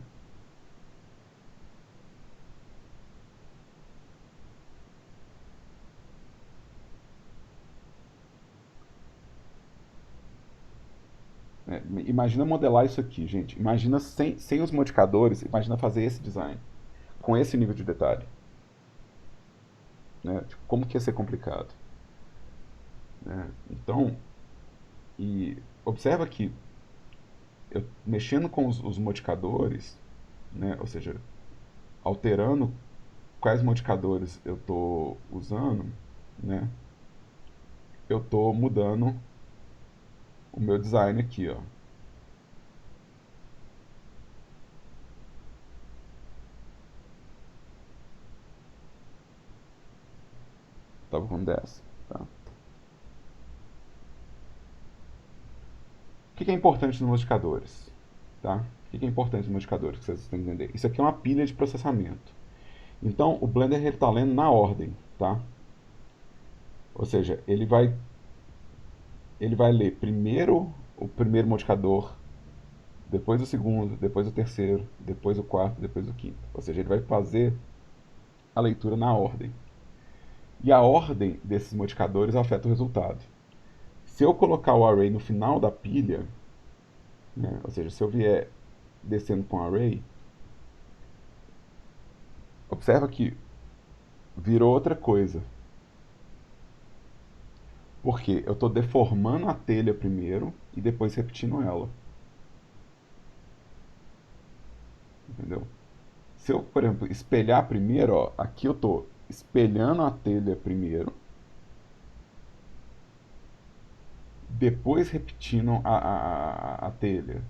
Imagina modelar isso aqui, gente. Imagina sem os modificadores, imagina fazer esse design com esse nível de detalhe, né? Tipo, como que ia ser complicado, né? Então, e observa que eu mexendo com os modificadores, né? Ou seja, alterando quais modificadores eu estou usando, né? Eu estou mudando o meu design aqui, ó. Tava com 10, tá? O que é importante nos modificadores, tá? O que é importante nos modificadores que vocês têm que entender? Isso aqui é uma pilha de processamento. Então, o Blender está lendo na ordem, tá? Ou seja, ele vai ler primeiro o primeiro modificador, depois o segundo, depois o terceiro, depois o quarto, depois o quinto. Ou seja, ele vai fazer a leitura na ordem. E a ordem desses modificadores afeta o resultado. Se eu colocar o array no final da pilha, né, ou seja, se eu vier descendo com o array, observa que virou outra coisa. Porque eu estou deformando a telha primeiro e depois repetindo ela. Entendeu? Se eu, por exemplo, espelhar primeiro, ó, aqui eu estou espelhando a telha primeiro, depois repetindo a telha.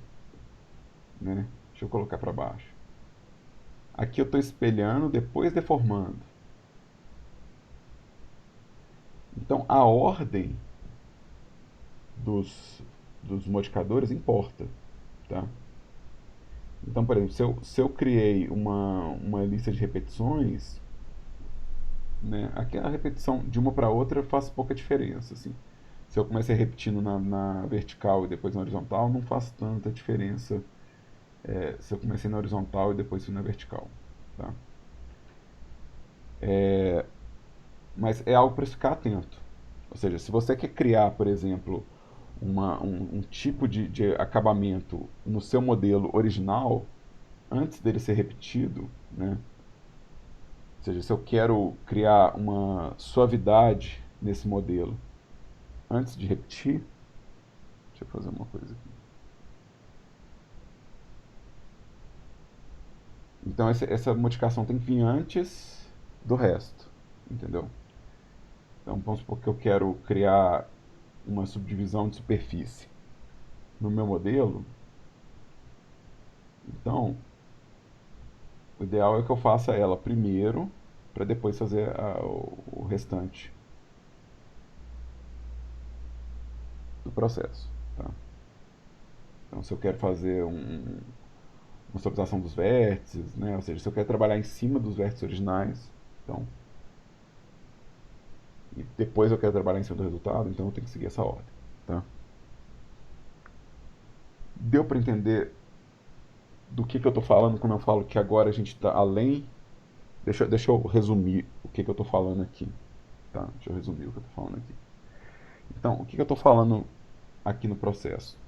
Né? Deixa eu colocar para baixo. Aqui eu estou espelhando, depois deformando. Então a ordem dos, dos modificadores importa. Tá? Então, por exemplo, se eu criei uma lista de repetições, né, aquela repetição de uma para outra faz pouca diferença. Assim. Se eu comecei repetindo na vertical e depois na horizontal, não faz tanta diferença se eu comecei na horizontal e depois fui na vertical. Tá? Mas é algo para ficar atento. Ou seja, se você quer criar, por exemplo, um tipo de acabamento no seu modelo original, antes dele ser repetido, né, Ou seja, se eu quero criar uma suavidade nesse modelo antes de repetir, deixa eu fazer uma coisa aqui. Então essa modificação tem que vir antes do resto, entendeu? Então vamos supor que eu quero criar uma subdivisão de superfície no meu modelo. Então, o ideal é que eu faça ela primeiro, para depois fazer o restante do processo. Tá? Então, se eu quero fazer uma suavização dos vértices, né? Ou seja, se eu quero trabalhar em cima dos vértices originais, então, e depois eu quero trabalhar em cima do resultado, então eu tenho que seguir essa ordem. Tá? Deu para entender do que eu estou falando quando eu falo que agora a gente está além. Deixa eu resumir o que eu estou falando aqui. Tá? Deixa eu resumir o que eu estou falando aqui. Então, o que eu estou falando aqui no processo?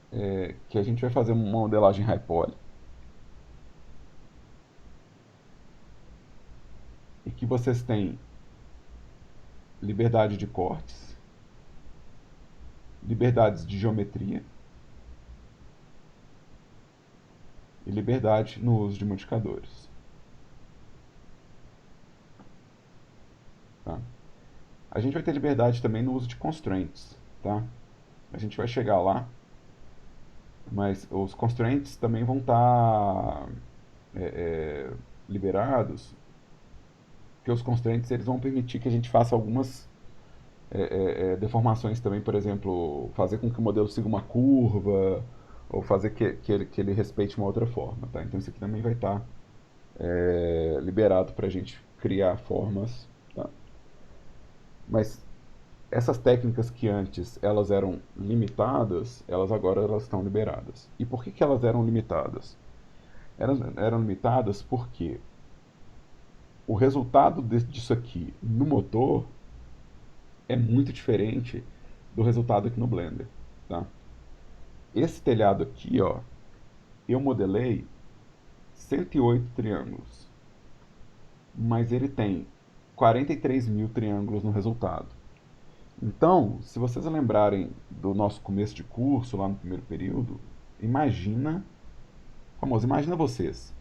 É que a gente vai fazer uma modelagem high poly e que vocês têm liberdade de cortes, liberdades de geometria e liberdade no uso de modificadores. Tá? A gente vai ter liberdade também no uso de constraints. Tá? A gente vai chegar lá, mas os constraints também vão estar liberados, porque os constraints eles vão permitir que a gente faça algumas deformações também, por exemplo, fazer com que o modelo siga uma curva, ou fazer que ele respeite uma outra forma. Tá? Então isso aqui também vai estar liberado para a gente criar formas. Tá? Mas essas técnicas que antes elas eram limitadas, elas estão liberadas. E por que elas eram limitadas? Eram limitadas porque o resultado disso aqui no motor é muito diferente do resultado aqui no Blender. Tá? Esse telhado aqui, ó, eu modelei 108 triângulos, mas ele tem 43 mil triângulos no resultado. Então, se vocês lembrarem do nosso começo de curso, lá no primeiro período, imagina, famoso, imagina vocês,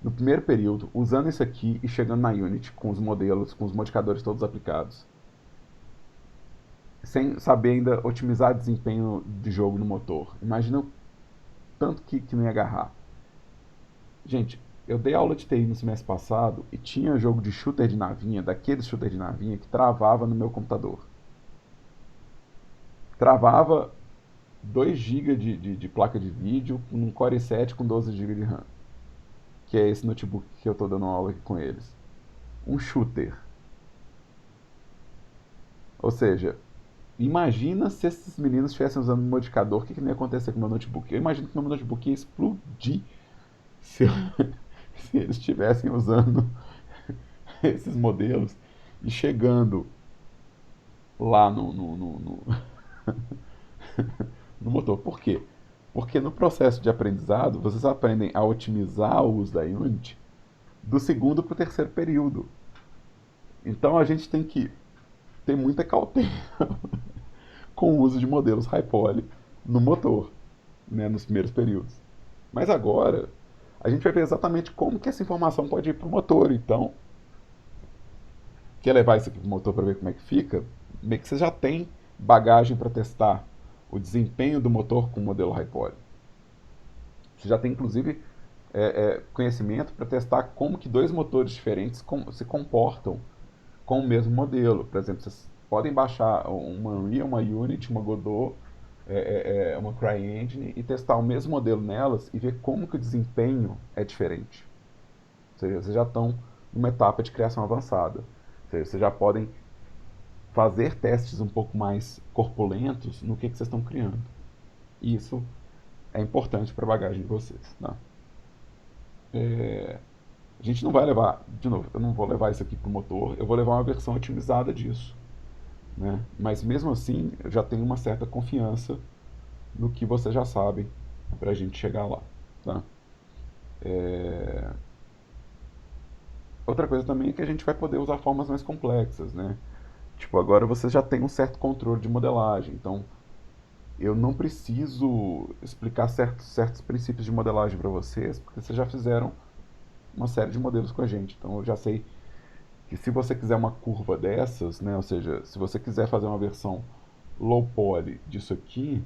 no primeiro período, usando isso aqui e chegando na Unity com os modelos, com os modificadores todos aplicados, sem saber ainda otimizar desempenho de jogo no motor. Imagina o tanto que não ia agarrar. Gente, eu dei aula de TI no semestre passado e tinha jogo de shooter de navinha, daqueles shooter de navinha, que travava no meu computador. Travava 2 GB de placa de vídeo com um Core i7 com 12 GB de RAM. Que é esse notebook que eu estou dando aula aqui com eles. Um shooter. Ou seja, imagina se esses meninos estivessem usando um modificador, o que não ia acontecer com o meu notebook? Eu imagino que o meu notebook ia explodir se, se eles estivessem usando esses modelos e chegando lá no motor. Por quê? Porque no processo de aprendizado, vocês aprendem a otimizar o uso da Unity do segundo para o terceiro período. Então a gente tem que ter muita cautela com o uso de modelos high poly no motor, né, nos primeiros períodos. Mas agora a gente vai ver exatamente como que essa informação pode ir para o motor. Então, quer levar isso aqui para o motor para ver como é que fica? Meio que você já tem bagagem para testar o desempenho do motor com o modelo high poly. Você já tem, inclusive, conhecimento para testar como que dois motores diferentes se comportam com o mesmo modelo. Por exemplo, vocês podem baixar uma Unreal, uma Unity, uma Godot, uma CryEngine e testar o mesmo modelo nelas e ver como que o desempenho é diferente. Ou seja, vocês já estão numa etapa de criação avançada. Ou seja, vocês já podem fazer testes um pouco mais corpulentos no que vocês estão criando. E isso é importante para a bagagem de vocês. Tá? A gente não vai levar, de novo, eu não vou levar isso aqui para o motor, eu vou levar uma versão otimizada disso. Né? Mas mesmo assim, eu já tenho uma certa confiança no que vocês já sabem para a gente chegar lá. Tá? É, outra coisa também é que a gente vai poder usar formas mais complexas, né? Tipo, agora você já tem um certo controle de modelagem, então eu não preciso explicar certos princípios de modelagem para vocês, porque vocês já fizeram uma série de modelos com a gente. Então eu já sei que se você quiser uma curva dessas, né, ou seja, se você quiser fazer uma versão low poly disso aqui,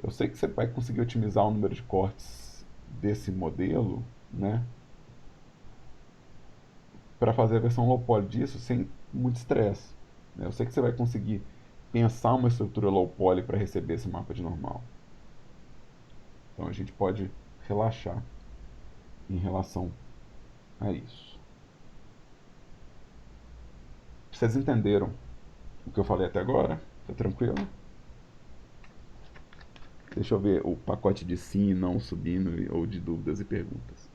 eu sei que você vai conseguir otimizar o número de cortes desse modelo, né, para fazer a versão low poly disso sem muito estresse. Né? Eu sei que você vai conseguir pensar uma estrutura low poly para receber esse mapa de normal. Então a gente pode relaxar em relação a isso. Vocês entenderam o que eu falei até agora? Tá tranquilo? Deixa eu ver o pacote de sim e não subindo ou de dúvidas e perguntas.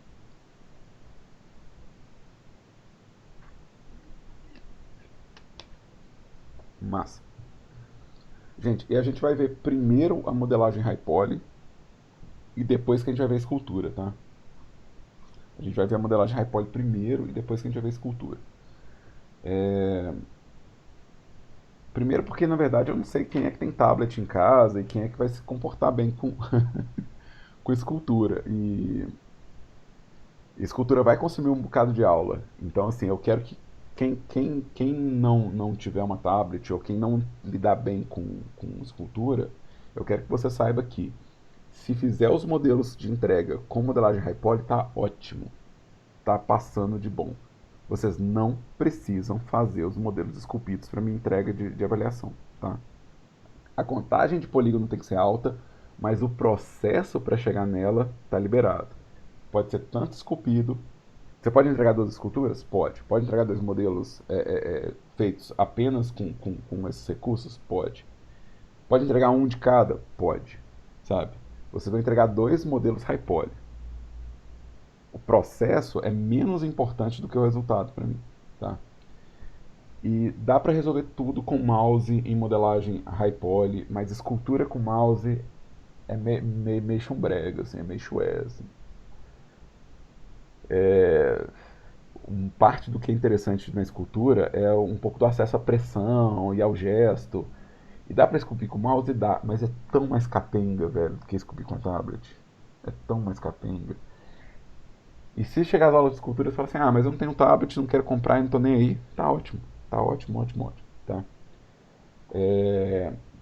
Massa. Gente, e a gente vai ver primeiro a modelagem high poly e depois que a gente vai ver a escultura, tá? A gente vai ver a modelagem high poly primeiro e depois que a gente vai ver a escultura. Primeiro porque, na verdade, eu não sei quem é que tem tablet em casa e quem é que vai se comportar bem com, com escultura. E escultura vai consumir um bocado de aula. Então, assim, eu quero que quem não tiver uma tablet ou quem não lidar bem com escultura, eu quero que você saiba que se fizer os modelos de entrega com modelagem high poly, tá ótimo. Tá passando de bom. Vocês não precisam fazer os modelos esculpidos para minha entrega de avaliação, tá? A contagem de polígono tem que ser alta, mas o processo para chegar nela tá liberado. Pode ser tanto esculpido. Você pode entregar duas esculturas? Pode. Pode entregar dois modelos feitos apenas com esses recursos? Pode. Pode entregar um de cada? Pode. Sabe? Você vai entregar dois modelos high poly. O processo é menos importante do que o resultado para mim. Tá? E dá para resolver tudo com mouse em modelagem high poly, mas escultura com mouse é meio chumbrega, assim, é meio chué, assim. Parte do que é interessante na escultura é um pouco do acesso à pressão e ao gesto. E dá pra esculpir com mouse? Dá, mas é tão mais capenga, velho, do que esculpir com tablet. É tão mais capenga. E se chegar às aulas de escultura e falar assim, ah, mas eu não tenho tablet, não quero comprar e não tô nem aí, tá ótimo. Tá ótimo, ótimo, ótimo. Tá?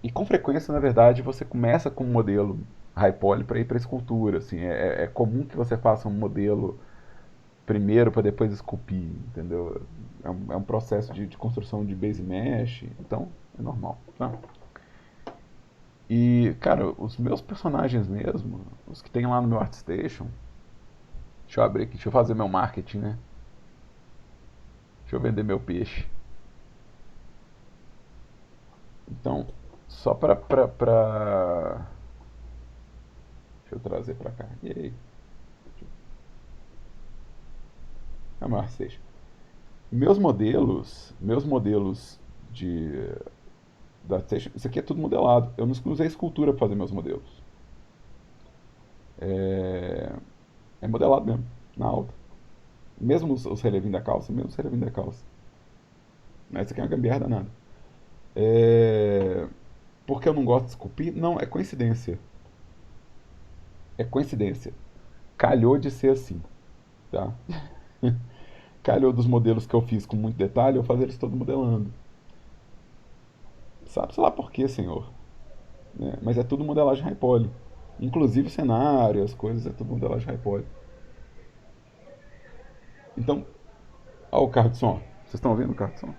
E com frequência, na verdade, você começa com um modelo high poly para ir para escultura. Assim, é comum que você faça um modelo primeiro para depois esculpir, entendeu? É um processo de construção de base mesh, então é normal, tá? E, cara, os meus personagens mesmo, os que tem lá no meu ArtStation, deixa eu abrir aqui, deixa eu fazer meu marketing, né? Deixa eu vender meu peixe. Então, só deixa eu trazer pra cá. E aí? É meu ArtStation. Meus modelos de da ArtStation, isso aqui é tudo modelado. Eu não usei escultura para fazer meus modelos. É modelado mesmo, na alta. Mesmo os relevinhos da calça, mesmo os relevinhos da calça. Mas isso aqui é uma gambiarra danada. É... Porque eu não gosto de esculpir? Não, é coincidência. É coincidência. Calhou de ser assim, tá? Calhou dos modelos que eu fiz com muito detalhe, eu fazer eles todos modelando. Sabe, sei lá por quê, senhor. Né? Mas é tudo modelagem high poly. Inclusive o cenário, as coisas, é tudo modelagem high poly. Então, ó o carro de som. Vocês estão ouvindo o carro de som?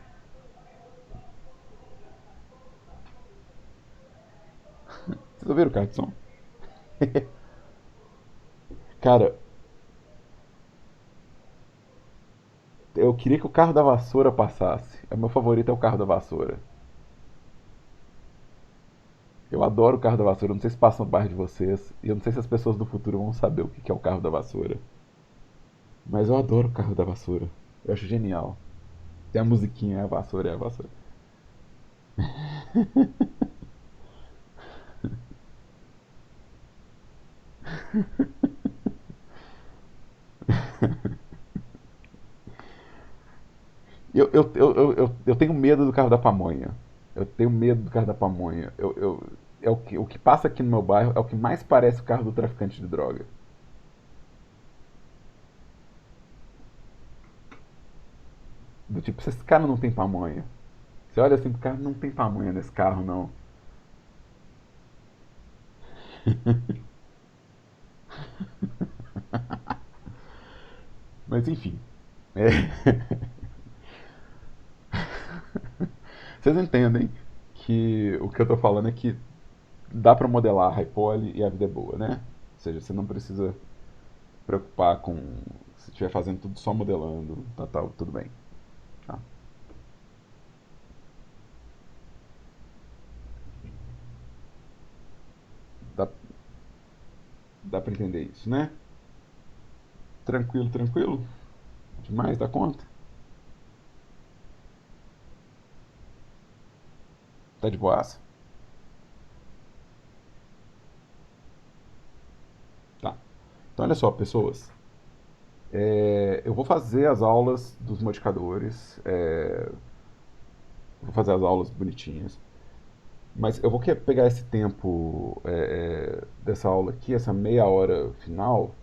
Vocês ouviram o carro de som? Cara, eu queria que o carro da vassoura passasse. O meu favorito é o carro da vassoura. Eu adoro o carro da vassoura. Eu não sei se passa no bairro de vocês. E eu não sei se as pessoas do futuro vão saber o que é o carro da vassoura. Mas eu adoro o carro da vassoura. Eu acho genial. Tem a musiquinha, é a vassoura, é a vassoura. Eu tenho medo do carro da pamonha. Eu tenho medo do carro da pamonha. É o que passa aqui no meu bairro é o que mais parece o carro do traficante de droga. Do tipo, esse cara não tem pamonha. Você olha assim pro carro, não tem pamonha nesse carro, não. Mas enfim. É, vocês entendem que o que eu tô falando é que dá pra modelar a high poly e a vida é boa, né? Ou seja, você não precisa preocupar com se estiver fazendo tudo só modelando, tá, tudo bem. Tá? Dá, dá pra entender isso, né? Tranquilo, tranquilo? Demais da conta? Tá de boaça? Tá. Então olha só, pessoas. Eu vou fazer as aulas dos modificadores. Vou fazer as aulas bonitinhas. Mas eu vou pegar esse tempo dessa aula aqui, essa meia hora final,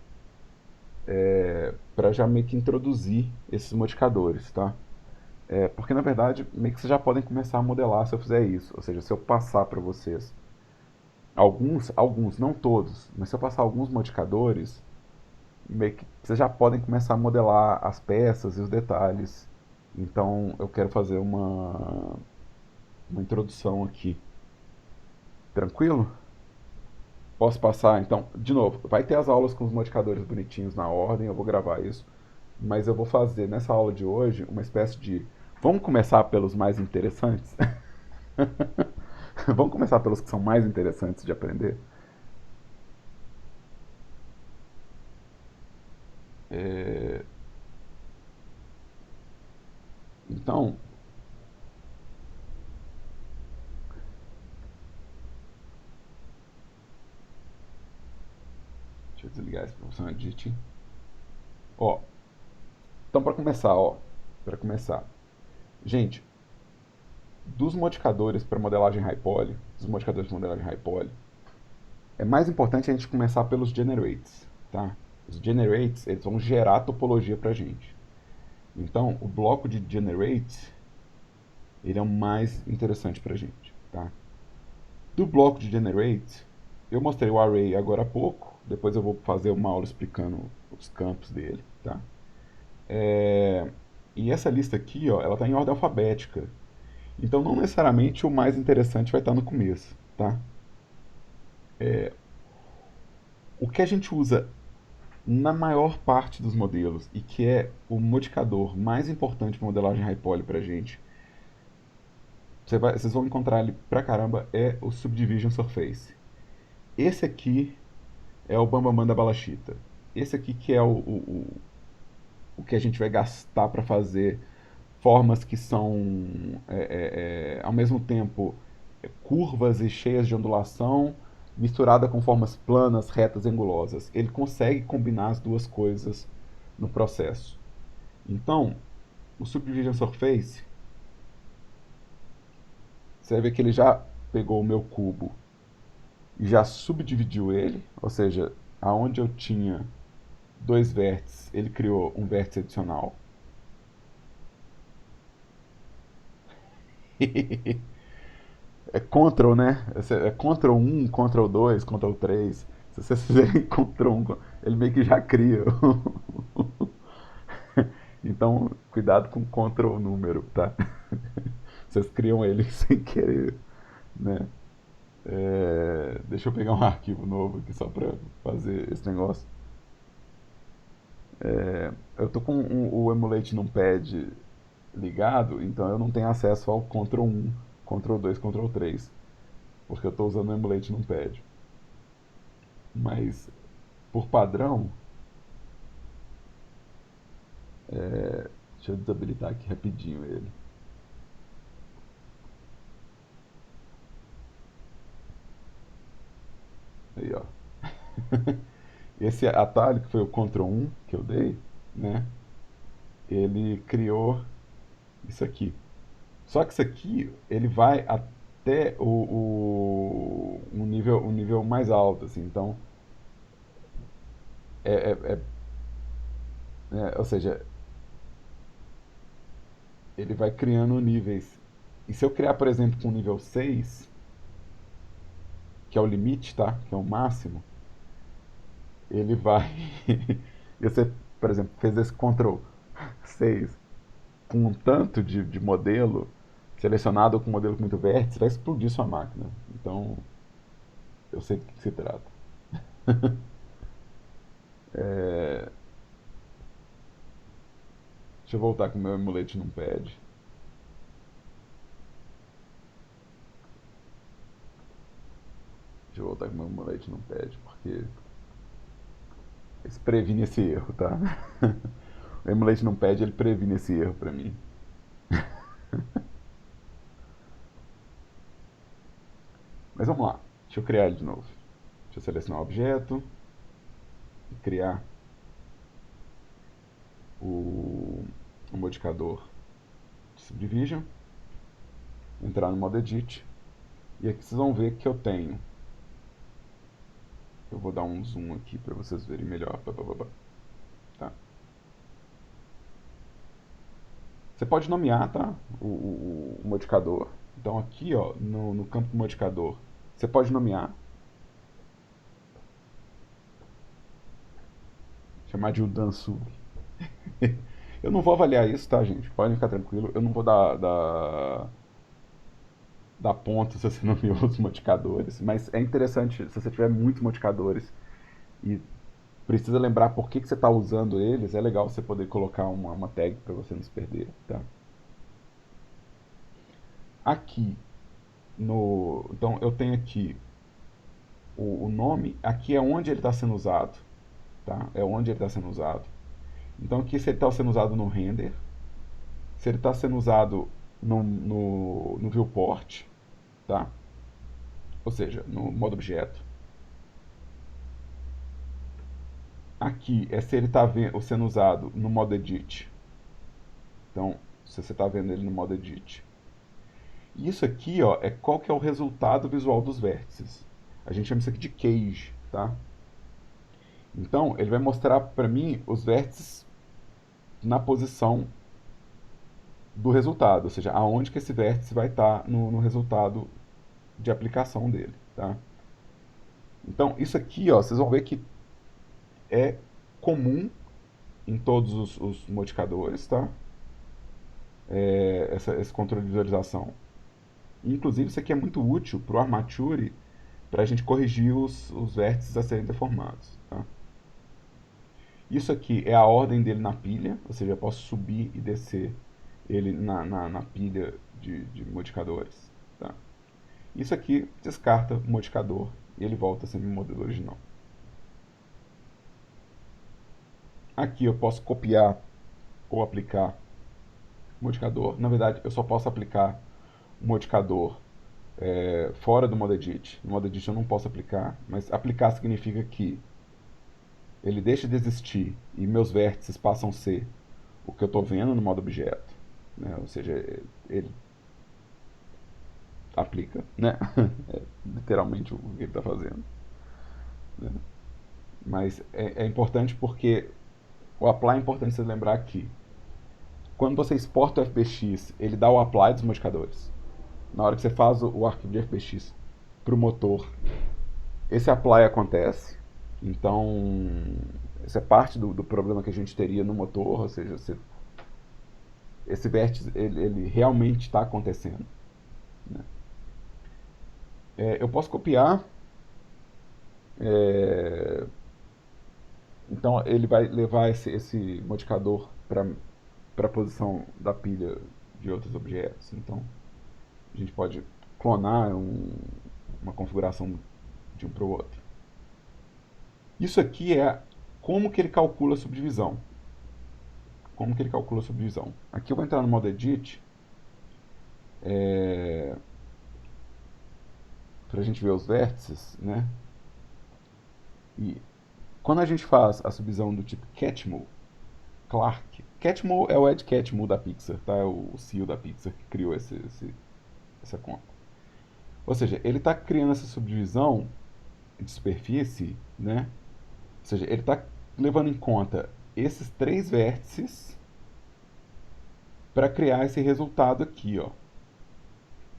para já meio que introduzir esses modificadores, tá? Porque na verdade, meio que vocês já podem começar a modelar se eu fizer isso. Ou seja, se eu passar para vocês alguns, não todos, mas se eu passar alguns modificadores, meio que vocês já podem começar a modelar as peças e os detalhes. Então eu quero fazer uma introdução aqui. Tranquilo? Posso passar? Então, de novo, vai ter as aulas com os modificadores bonitinhos na ordem, eu vou gravar isso. Mas eu vou fazer nessa aula de hoje uma espécie de. Vamos começar pelos mais interessantes? Vamos começar pelos que são mais interessantes de aprender? É, Então, deixa eu desligar esse professor Edit. Ó, então para começar, ó, para começar. Gente, dos modificadores para modelagem high poly, dos modificadores de modelagem high poly, é mais importante a gente começar pelos generates, tá? Os generates, eles vão gerar topologia pra gente. Então, o bloco de generate, ele é o mais interessante pra gente, tá? Do bloco de generate, eu mostrei o array agora há pouco, depois eu vou fazer uma aula explicando os campos dele, tá? É, E essa lista aqui, ó, ela está em ordem alfabética. Então, não necessariamente o mais interessante vai estar no começo, tá? O que a gente usa na maior parte dos modelos e que é o modificador mais importante para modelagem high poly para a gente, vocês vão encontrar ele pra caramba, é o Subdivision Surface. Esse aqui é o Bambambam da Balachita. Esse aqui que é o que a gente vai gastar para fazer formas que são, ao mesmo tempo, curvas e cheias de ondulação, misturada com formas planas, retas e angulosas. Ele consegue combinar as duas coisas no processo. Então, o Subdivision Surface, você vai ver que ele já pegou o meu cubo e já subdividiu ele, ou seja, aonde eu tinha dois vértices, ele criou um vértice adicional. É Ctrl, né? É Ctrl 1, Ctrl 2, Ctrl 3. Se vocês fizerem Ctrl 1, ele meio que já cria. Então, cuidado com Ctrl número, tá? Vocês criam ele sem querer, né? Deixa eu pegar um arquivo novo aqui só pra fazer esse negócio. Eu tô com o Emulate Numpad ligado, então eu não tenho acesso ao Ctrl 1, Ctrl 2, Ctrl 3, porque eu estou usando o Emulate Numpad. Mas, por padrão, deixa eu desabilitar aqui rapidinho ele. Aí, ó. Esse atalho, que foi o Ctrl 1 que eu dei, né? Ele criou Isso aqui. Só que isso aqui, ele vai até um nível mais alto, assim. Então, é, é- é- ou seja, ele vai criando níveis. E se eu criar, por exemplo, com nível 6 que é o limite, tá? Que é o máximo, ele vai. E você, por exemplo, fez esse Ctrl 6 com um tanto de modelo selecionado com modelo com muito vértice, vai explodir sua máquina. Então, eu sei do que se trata. Deixa eu voltar com o meu emulate num pad. Deixa eu voltar com o meu emulate num pad, porque esse previne esse erro, tá? O emulate num pad, ele previne esse erro pra mim. Mas vamos lá. Deixa eu criar ele de novo. Deixa eu selecionar o objeto e criar o, o modificador de subdivision. Entrar no modo edit. E aqui vocês vão ver que eu tenho. Eu vou dar um zoom aqui para vocês verem melhor. Tá. Você pode nomear, tá? O modificador. Então aqui, ó, no campo do modificador, você pode nomear, chamar de Udansu. Eu não vou avaliar isso, tá, gente? Podem ficar tranquilo. Eu não vou dar ponto se você nomeou os modificadores, mas é interessante se você tiver muitos modificadores e precisa lembrar por que você está usando eles, é legal você poder colocar uma tag para você não se perder, tá? Aqui no, então eu tenho aqui o nome, aqui é onde ele está sendo usado, tá? É onde ele está sendo usado. Então aqui se ele está sendo usado no render, se ele está sendo usado no viewport, tá? Ou seja, no modo objeto. Aqui é se ele está sendo usado no modo edit. Então, se você está vendo ele no modo edit. E isso aqui, ó, é qual que é o resultado visual dos vértices. A gente chama isso aqui de cage, tá? Então, ele vai mostrar para mim os vértices na posição do resultado, ou seja, aonde que esse vértice vai estar no resultado de aplicação dele, tá? Então, isso aqui, ó, vocês vão ver que é comum em todos os modificadores, tá? Esse controle de visualização. Inclusive, isso aqui é muito útil para o Armature para a gente corrigir os vértices a serem deformados, tá? Isso aqui é a ordem dele na pilha, ou seja, eu posso subir e descer ele na pilha de modificadores. Tá? Isso aqui descarta o modificador e ele volta sempre no modelo original. Aqui eu posso copiar ou aplicar o modificador. Na verdade, eu só posso aplicar o modificador fora do modo edit. No modo edit eu não posso aplicar, mas aplicar significa que ele deixa de existir e meus vértices passam a ser o que eu estou vendo no modo objeto. Né? Ou seja, ele aplica, né? É literalmente o que ele está fazendo. Né? Mas é importante porque o apply é importante você lembrar que quando você exporta o FBX, ele dá o apply dos modificadores. Na hora que você faz o arquivo de FBX para o motor, esse apply acontece. Então, isso é parte do problema que a gente teria no motor, ou seja, esse vértice ele realmente está acontecendo. Né? Eu posso copiar, é, então ele vai levar esse modificador para a posição da pilha de outros objetos. Então a gente pode clonar uma configuração de um para o outro. Isso aqui é como que ele calcula a subdivisão. Como que ele calcula a subdivisão? Aqui eu vou entrar no modo edit para a gente ver os vértices, né? E quando a gente faz a subdivisão do tipo Catmull, Clark. Catmull é o Ed Catmull da Pixar, tá? É o CEO da Pixar que criou essa conta. Ou seja, ele está criando essa subdivisão de superfície, né? Ou seja, ele está levando em conta esses três vértices para criar esse resultado aqui, ó.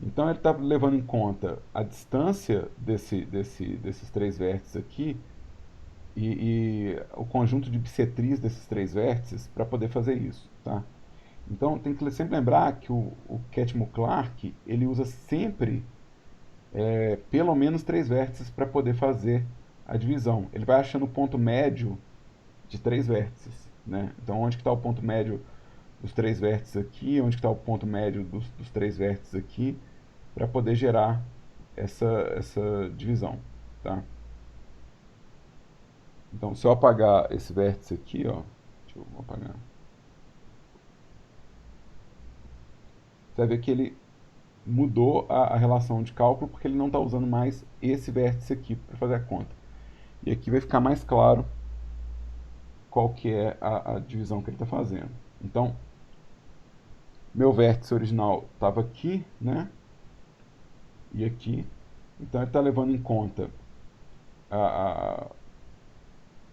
Então ele está levando em conta a distância desses três vértices aqui e o conjunto de bissetriz desses três vértices para poder fazer isso, tá? Então tem que sempre lembrar que o Catmull Clark ele usa sempre pelo menos três vértices para poder fazer a divisão. Ele vai achando o ponto médio de três vértices, né? Então onde que está o ponto médio dos três vértices aqui, onde que está o ponto médio dos três vértices aqui, para poder gerar essa divisão, tá? Então, se eu apagar esse vértice aqui, ó, deixa eu apagar. Você vai ver que ele mudou a relação de cálculo porque ele não está usando mais esse vértice aqui para fazer a conta. E aqui vai ficar mais claro qual que é a divisão que ele está fazendo. Então, meu vértice original estava aqui, né? E aqui. Então ele está levando em conta a, a,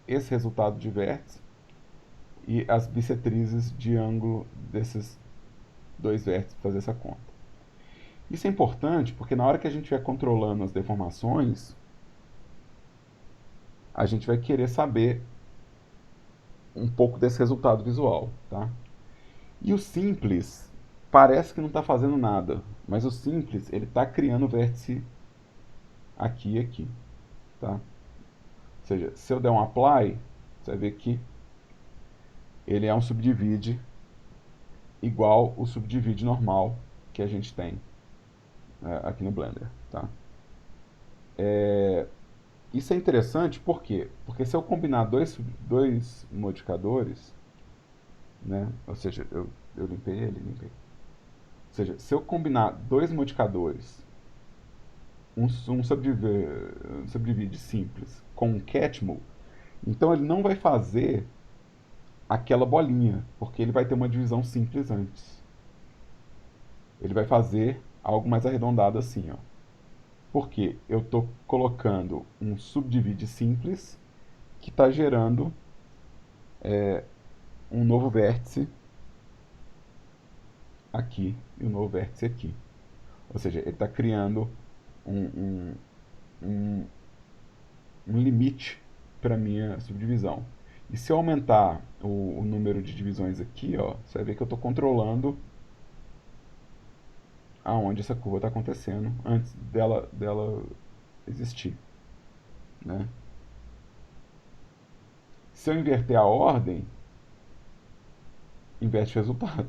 esse resultado de vértice e as bissetrizes de ângulo desses dois vértices para fazer essa conta. Isso é importante porque na hora que a gente estiver controlando as deformações, a gente vai querer saber um pouco desse resultado visual, tá? E o simples parece que não está fazendo nada, mas o simples ele está criando vértice aqui e aqui, tá? Ou seja, se eu der um apply, você vai ver que ele é um subdivide igual o subdivide normal que a gente tem aqui no Blender, tá? Isso é interessante por quê? Porque se eu combinar dois modificadores, né? Ou seja, eu limpei ele, limpei. Ou seja, se eu combinar dois modificadores, um subdivide simples com um Catmull, então ele não vai fazer aquela bolinha, porque ele vai ter uma divisão simples antes. Ele vai fazer algo mais arredondado assim, ó. Porque eu estou colocando um subdivide simples que está gerando um novo vértice aqui e um novo vértice aqui. Ou seja, ele está criando um, um, um limite para a minha subdivisão. E se eu aumentar o número de divisões aqui, ó, você vai ver que eu estou controlando aonde essa curva está acontecendo antes dela existir, né? Se eu inverter a ordem, inverte o resultado.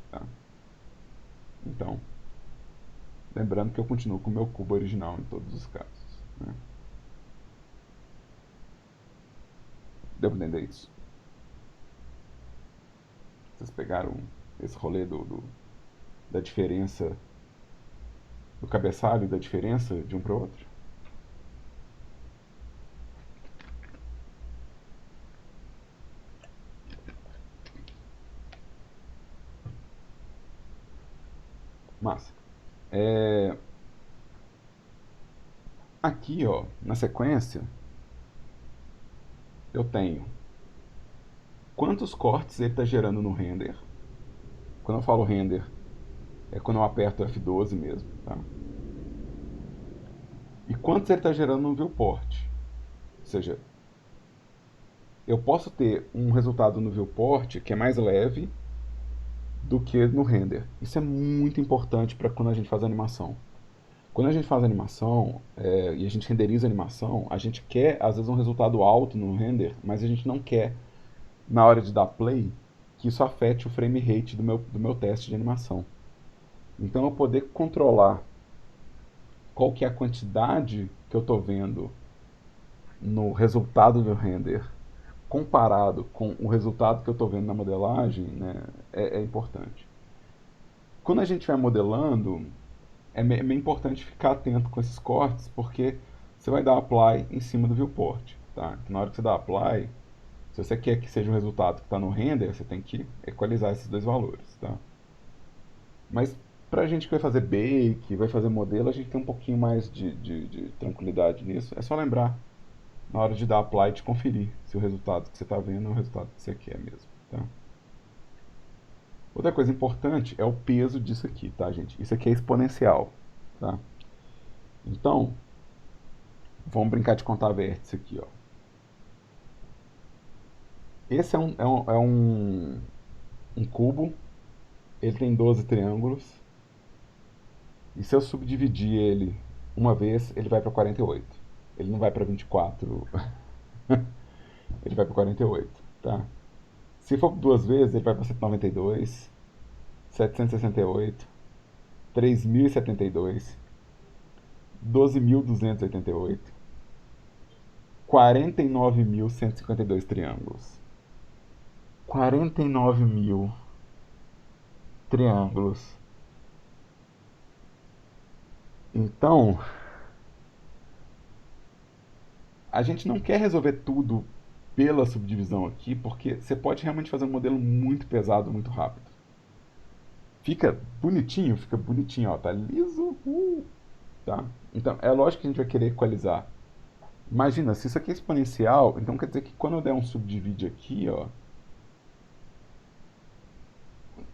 Tá? Então, lembrando que eu continuo com o meu cubo original em todos os casos. Né? Deu para entender isso? Vocês pegaram esse rolê da diferença, do cabeçalho e da diferença de um para o outro? Massa. Aqui, ó, na sequência, eu tenho quantos cortes ele está gerando no render. Quando eu falo render, é quando eu aperto F12 mesmo, tá? E quantos ele está gerando no viewport. Ou seja, eu posso ter um resultado no viewport que é mais leve do que no render. Isso é muito importante para quando a gente faz animação. Quando a gente faz animação e a gente renderiza a animação, a gente quer às vezes um resultado alto no render, mas a gente não quer na hora de dar play que isso afete o frame rate do meu teste de animação. Então eu poder controlar qual que é a quantidade que eu estou vendo no resultado do render comparado com o resultado que eu estou vendo na modelagem, né, é importante. Quando a gente vai modelando, é meio importante ficar atento com esses cortes, porque você vai dar apply em cima do viewport. tá? Que na hora que você dá apply, se você quer que seja o resultado que está no render, você tem que equalizar esses dois valores, tá? Mas pra gente que vai fazer bake, vai fazer modelo, a gente tem um pouquinho mais de tranquilidade nisso. É só lembrar, na hora de dar apply, de conferir se o resultado que você está vendo é o resultado que você quer mesmo, tá? Outra coisa importante é o peso disso aqui, tá, gente? Isso aqui é exponencial, tá? Então, vamos brincar de contar vértice aqui, ó. Esse é um cubo, ele tem 12 triângulos, e se eu subdividir ele uma vez, ele vai para 48. Ele não vai para 24, ele vai para 48, tá? Se for duas vezes, ele vai para 192, 768, 3072, 12.288, 49.152 triângulos. 49.000 triângulos. Então, a gente não quer resolver tudo pela subdivisão aqui, porque você pode realmente fazer um modelo muito pesado, muito rápido. Fica bonitinho, ó, tá liso, tá? Então, é lógico que a gente vai querer equalizar. Imagina, se isso aqui é exponencial, então quer dizer que quando eu der um subdivide aqui, ó,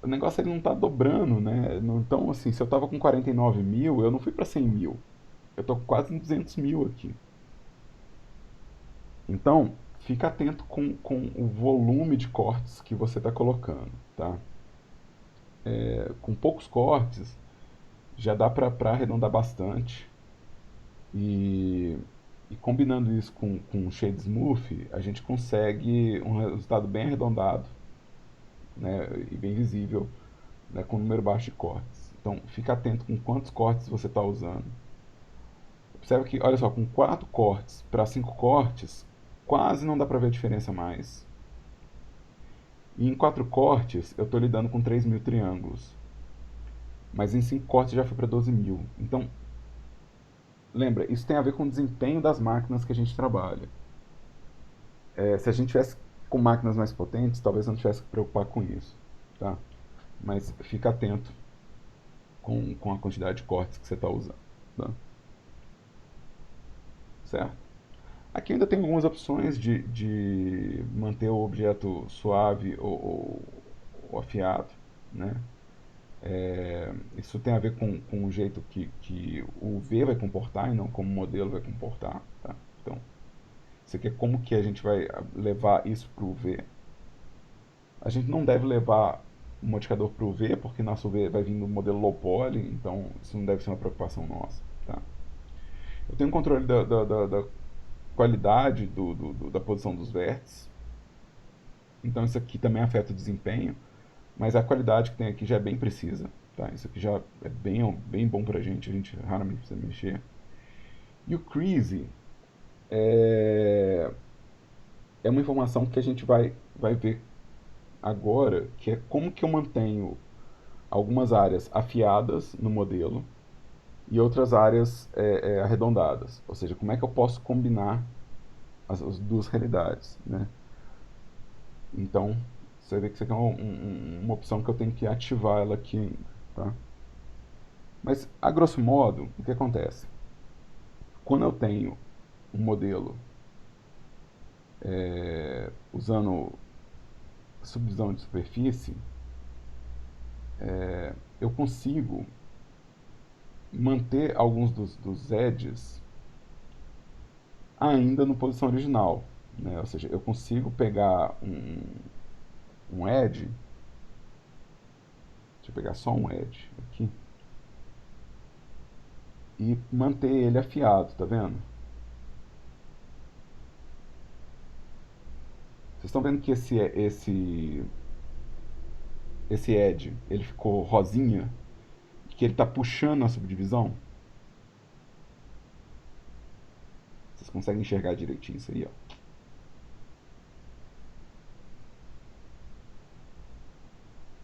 o negócio ele não tá dobrando, né? Então, assim, se eu tava com 49.000, eu não fui para 100.000. Eu tô com quase 200.000 aqui. Então, fica atento com o volume de cortes que você está colocando, tá? Com poucos cortes, já dá para arredondar bastante. E, e combinando isso com Shade Smooth, a gente consegue um resultado bem arredondado, né? E bem visível, né? Com um número baixo de cortes. Então, fica atento com quantos cortes você está usando. Observa que, olha só, com 4 cortes para 5 cortes, quase não dá para ver a diferença mais. E em 4 cortes, eu estou lidando com 3.000 triângulos. Mas em 5 cortes já foi para 12.000. Então, lembra, isso tem a ver com o desempenho das máquinas que a gente trabalha. Se a gente tivesse com máquinas mais potentes, talvez não tivesse que preocupar com isso. Tá? Mas fica atento com a quantidade de cortes que você está usando. Tá? Certo? Aqui ainda tem algumas opções de manter o objeto suave ou afiado. Né? Isso tem a ver com o jeito que o V vai comportar e não como o modelo vai comportar. Tá? Então, isso aqui é como que a gente vai levar isso para o V. A gente não deve levar o modificador para o V, porque nosso V vai vir no modelo low poly, então isso não deve ser uma preocupação nossa. Tá? Eu tenho um controle da qualidade da posição dos vértices, então isso aqui também afeta o desempenho, mas a qualidade que tem aqui já é bem precisa. Tá? Isso aqui já é bem bom para a gente raramente precisa mexer. E o crease é uma informação que a gente vai ver agora, que é como que eu mantenho algumas áreas afiadas no modelo e outras áreas arredondadas. Ou seja, como é que eu posso combinar as duas realidades. Né? Então, você vê que isso aqui é uma opção que eu tenho que ativar ela aqui ainda. Tá? Mas, a grosso modo, o que acontece? Quando eu tenho um modelo usando subdivisão de superfície, eu consigo manter alguns dos edges ainda no posição original. Né? Ou seja, eu consigo pegar um edge, deixa eu pegar só um edge aqui, e manter ele afiado, tá vendo? Vocês estão vendo que esse edge, ele ficou rosinha, que ele está puxando a subdivisão? Vocês conseguem enxergar direitinho isso aí, ó.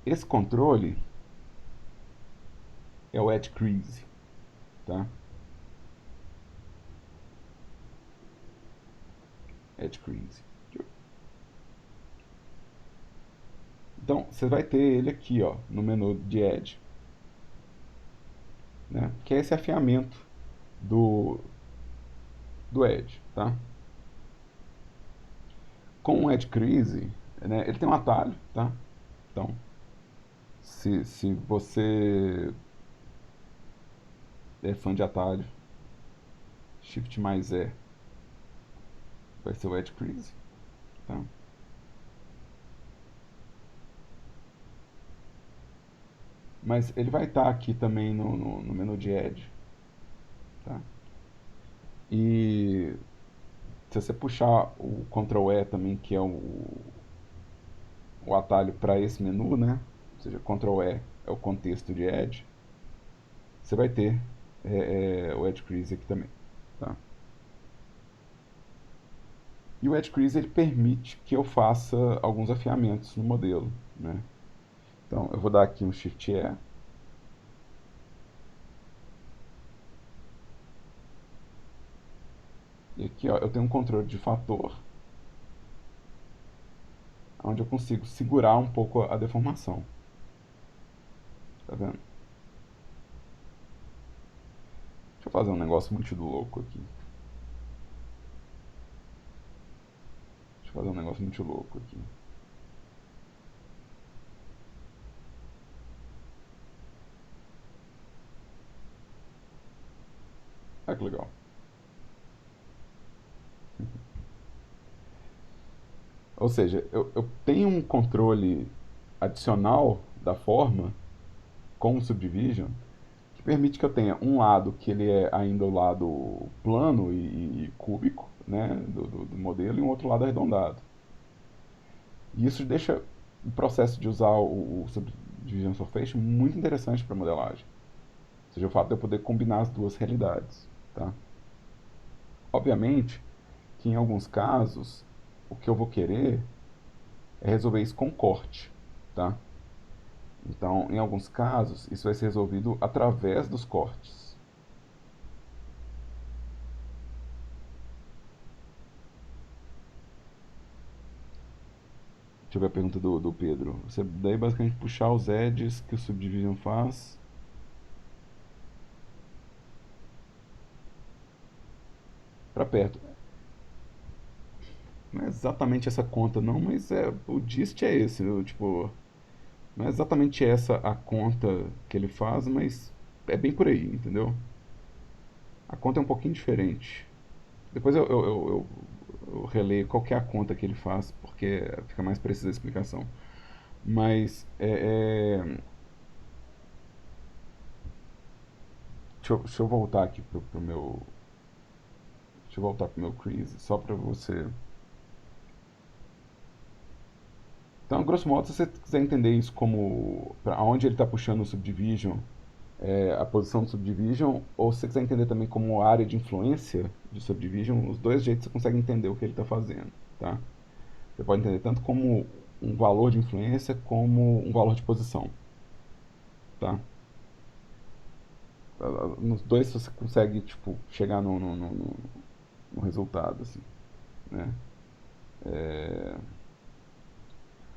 Esse controle é o edge crease, tá? Edge Crease. Então, você vai ter ele aqui, ó, no menu de Edge, né? Que é esse afiamento do Edge, tá? Com o Edge Crease, né, ele tem um atalho, tá? Então, se você é fã de atalho, Shift mais E vai ser o Edge Crease, tá? Mas ele vai estar aqui também no menu de Edge, tá? E se você puxar o Ctrl E também, que é o atalho para esse menu, né? Ou seja, Ctrl E é o contexto de Edge, você vai ter o Edge Crease aqui também, tá? E o Edge Crease ele permite que eu faça alguns afiamentos no modelo, né? Então eu vou dar aqui um Shift E. E aqui ó, eu tenho um controle de fator, onde eu consigo segurar um pouco a deformação. Tá vendo? Deixa eu fazer um negócio muito louco aqui. Deixa eu fazer um negócio muito louco aqui. Ah, que legal. Ou seja, eu tenho um controle adicional da forma com o Subdivision que permite que eu tenha um lado que ele é ainda o lado plano e cúbico, né, do modelo, e um outro lado arredondado. E isso deixa o processo de usar o Subdivision Surface muito interessante para modelagem. Ou seja, o fato de eu poder combinar as duas realidades. Tá? Obviamente que em alguns casos o que eu vou querer é resolver isso com corte. Tá? Então, em alguns casos, isso vai ser resolvido através dos cortes. Deixa eu ver a pergunta do Pedro. Você daí basicamente puxar os edges que o Subdivision faz para perto. Não é exatamente essa conta não, mas o dist é esse, viu? Tipo, não é exatamente essa a conta que ele faz, mas é bem por aí, entendeu? A conta é um pouquinho diferente. Depois eu releio qual que é a conta que ele faz, porque fica mais precisa a explicação. Mas deixa eu voltar aqui pro meu. Deixa eu voltar pro meu Crease, só para você. Então, grosso modo, se você quiser entender isso como para onde ele está puxando o Subdivision, a posição do Subdivision, ou se você quiser entender também como área de influência de Subdivision, os dois jeitos você consegue entender o que ele está fazendo, tá? Você pode entender tanto como um valor de influência como um valor de posição, tá? Nos dois você consegue tipo chegar no resultado, assim, né?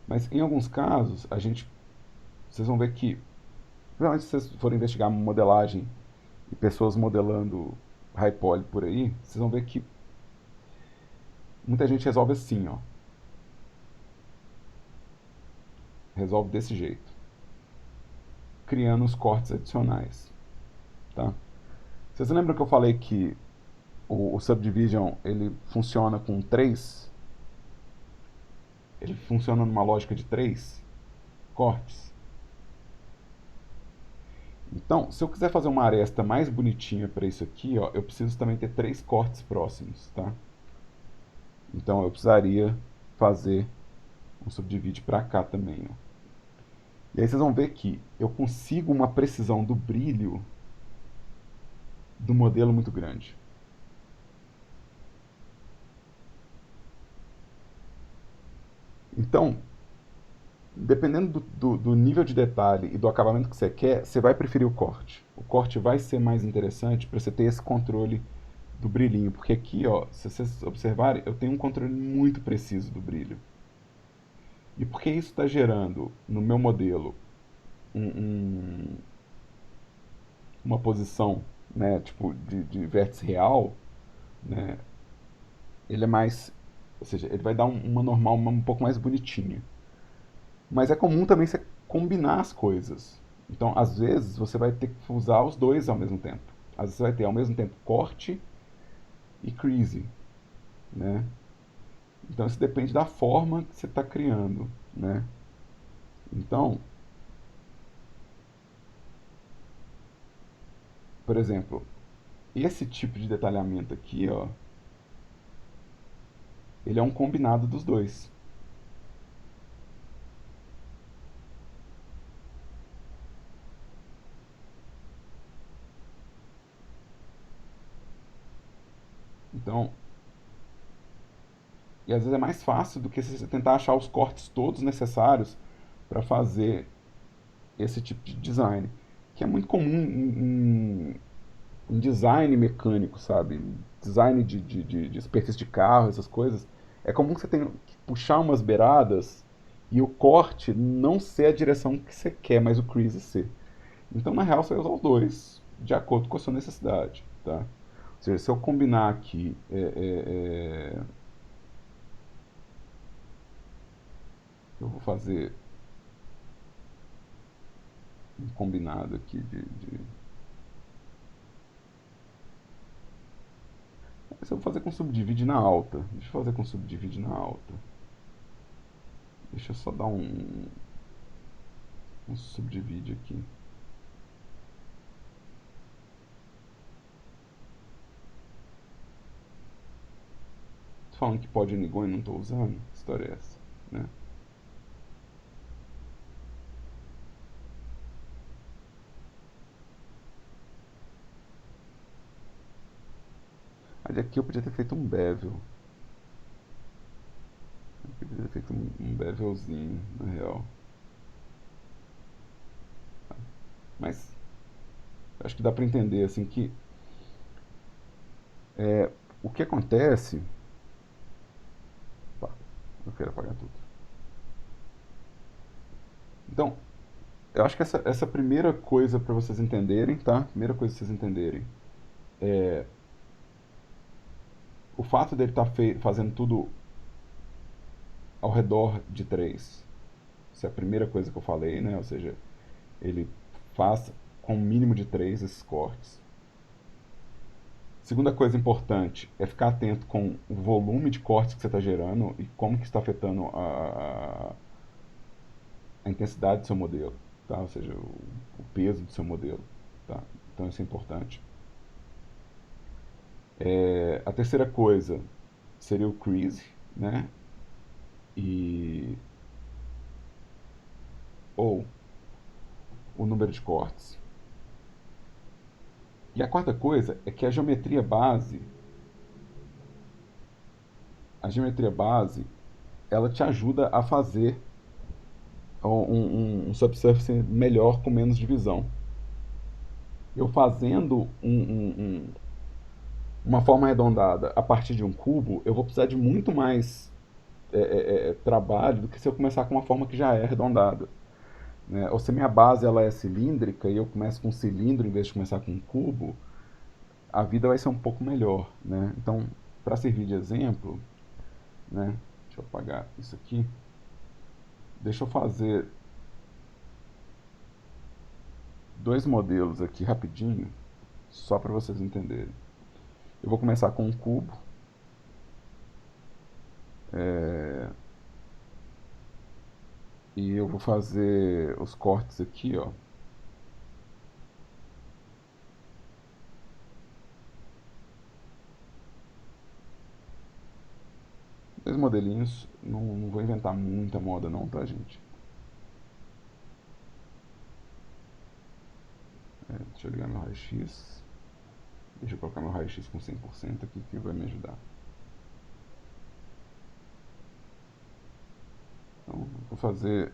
Mas em alguns casos vocês vão ver que, provavelmente se vocês forem investigar modelagem e pessoas modelando high poly por aí, vocês vão ver que muita gente resolve assim, ó. Resolve desse jeito, criando os cortes adicionais, tá? Vocês lembram que eu falei que o Subdivision ele funciona com três? Ele funciona numa lógica de três cortes. Então, se eu quiser fazer uma aresta mais bonitinha para isso aqui, ó, eu preciso também ter três cortes próximos, tá? Então eu precisaria fazer um subdivide para cá também, ó. E aí vocês vão ver que eu consigo uma precisão do brilho do modelo muito grande. Então, dependendo do nível de detalhe e do acabamento que você quer, você vai preferir o corte. O corte vai ser mais interessante para você ter esse controle do brilhinho, porque aqui, ó, se vocês observarem, eu tenho um controle muito preciso do brilho. E porque isso está gerando no meu modelo um- um- uma posição, né, tipo de vértice real, né, ele é mais, ou seja, ele vai dar uma normal um pouco mais bonitinha. Mas é comum também você combinar as coisas. Então, às vezes, você vai ter que usar os dois ao mesmo tempo. Às vezes você vai ter ao mesmo tempo corte e crease, né? Então, isso depende da forma que você está criando, né? Então, por exemplo, esse tipo de detalhamento aqui, ó, ele é um combinado dos dois. Então, e às vezes é mais fácil do que você tentar achar os cortes todos necessários para fazer esse tipo de design, que é muito comum em design mecânico, sabe? Design de superfície de carro, essas coisas. É comum que você tenha que puxar umas beiradas e o corte não ser a direção que você quer, mas o crease ser. Então, na real, você vai usar os dois, de acordo com a sua necessidade, tá? Ou seja, se eu combinar aqui, eu vou fazer um combinado aqui Esse eu vou fazer com subdivide na alta. Deixa eu fazer com subdivide na alta. Deixa eu só dar um subdivide aqui. Tô falando que pode Nigon e não tô usando? Que história é essa? Né? Aí aqui eu podia ter feito um bevel. Aqui eu podia ter feito um bevelzinho, na real. Mas acho que dá pra entender, assim, que o que acontece... Tá, eu quero apagar tudo. Então, eu acho que essa primeira coisa pra vocês entenderem, tá? Primeira coisa pra vocês entenderem. O fato dele estar fazendo tudo ao redor de 3. Essa é a primeira coisa que eu falei, né? Ou seja, ele faz com o mínimo de 3 esses cortes. Segunda coisa importante é ficar atento com o volume de cortes que você está gerando e como que está afetando a intensidade do seu modelo, tá? Ou seja, o peso do seu modelo, tá? Então isso é importante. A terceira coisa seria o crease, né? E ou o número de cortes. E a quarta coisa é que a geometria base, ela te ajuda a fazer um subsurface melhor com menos divisão. Eu fazendo uma forma arredondada a partir de um cubo, eu vou precisar de muito mais trabalho do que se eu começar com uma forma que já é arredondada. Né? Ou se minha base ela é cilíndrica e eu começo com um cilindro em vez de começar com um cubo, a vida vai ser um pouco melhor. Né? Então, para servir de exemplo, né? Deixa eu apagar isso aqui. Deixa eu fazer dois modelos aqui rapidinho, só para vocês entenderem. Eu vou começar com um cubo. E eu vou fazer os cortes aqui, ó. Dois modelinhos. Não vou inventar muita moda não, tá, gente? Deixa eu ligar meu raio-x. Deixa eu colocar meu raio-x com 100% aqui que vai me ajudar. Então, vou fazer...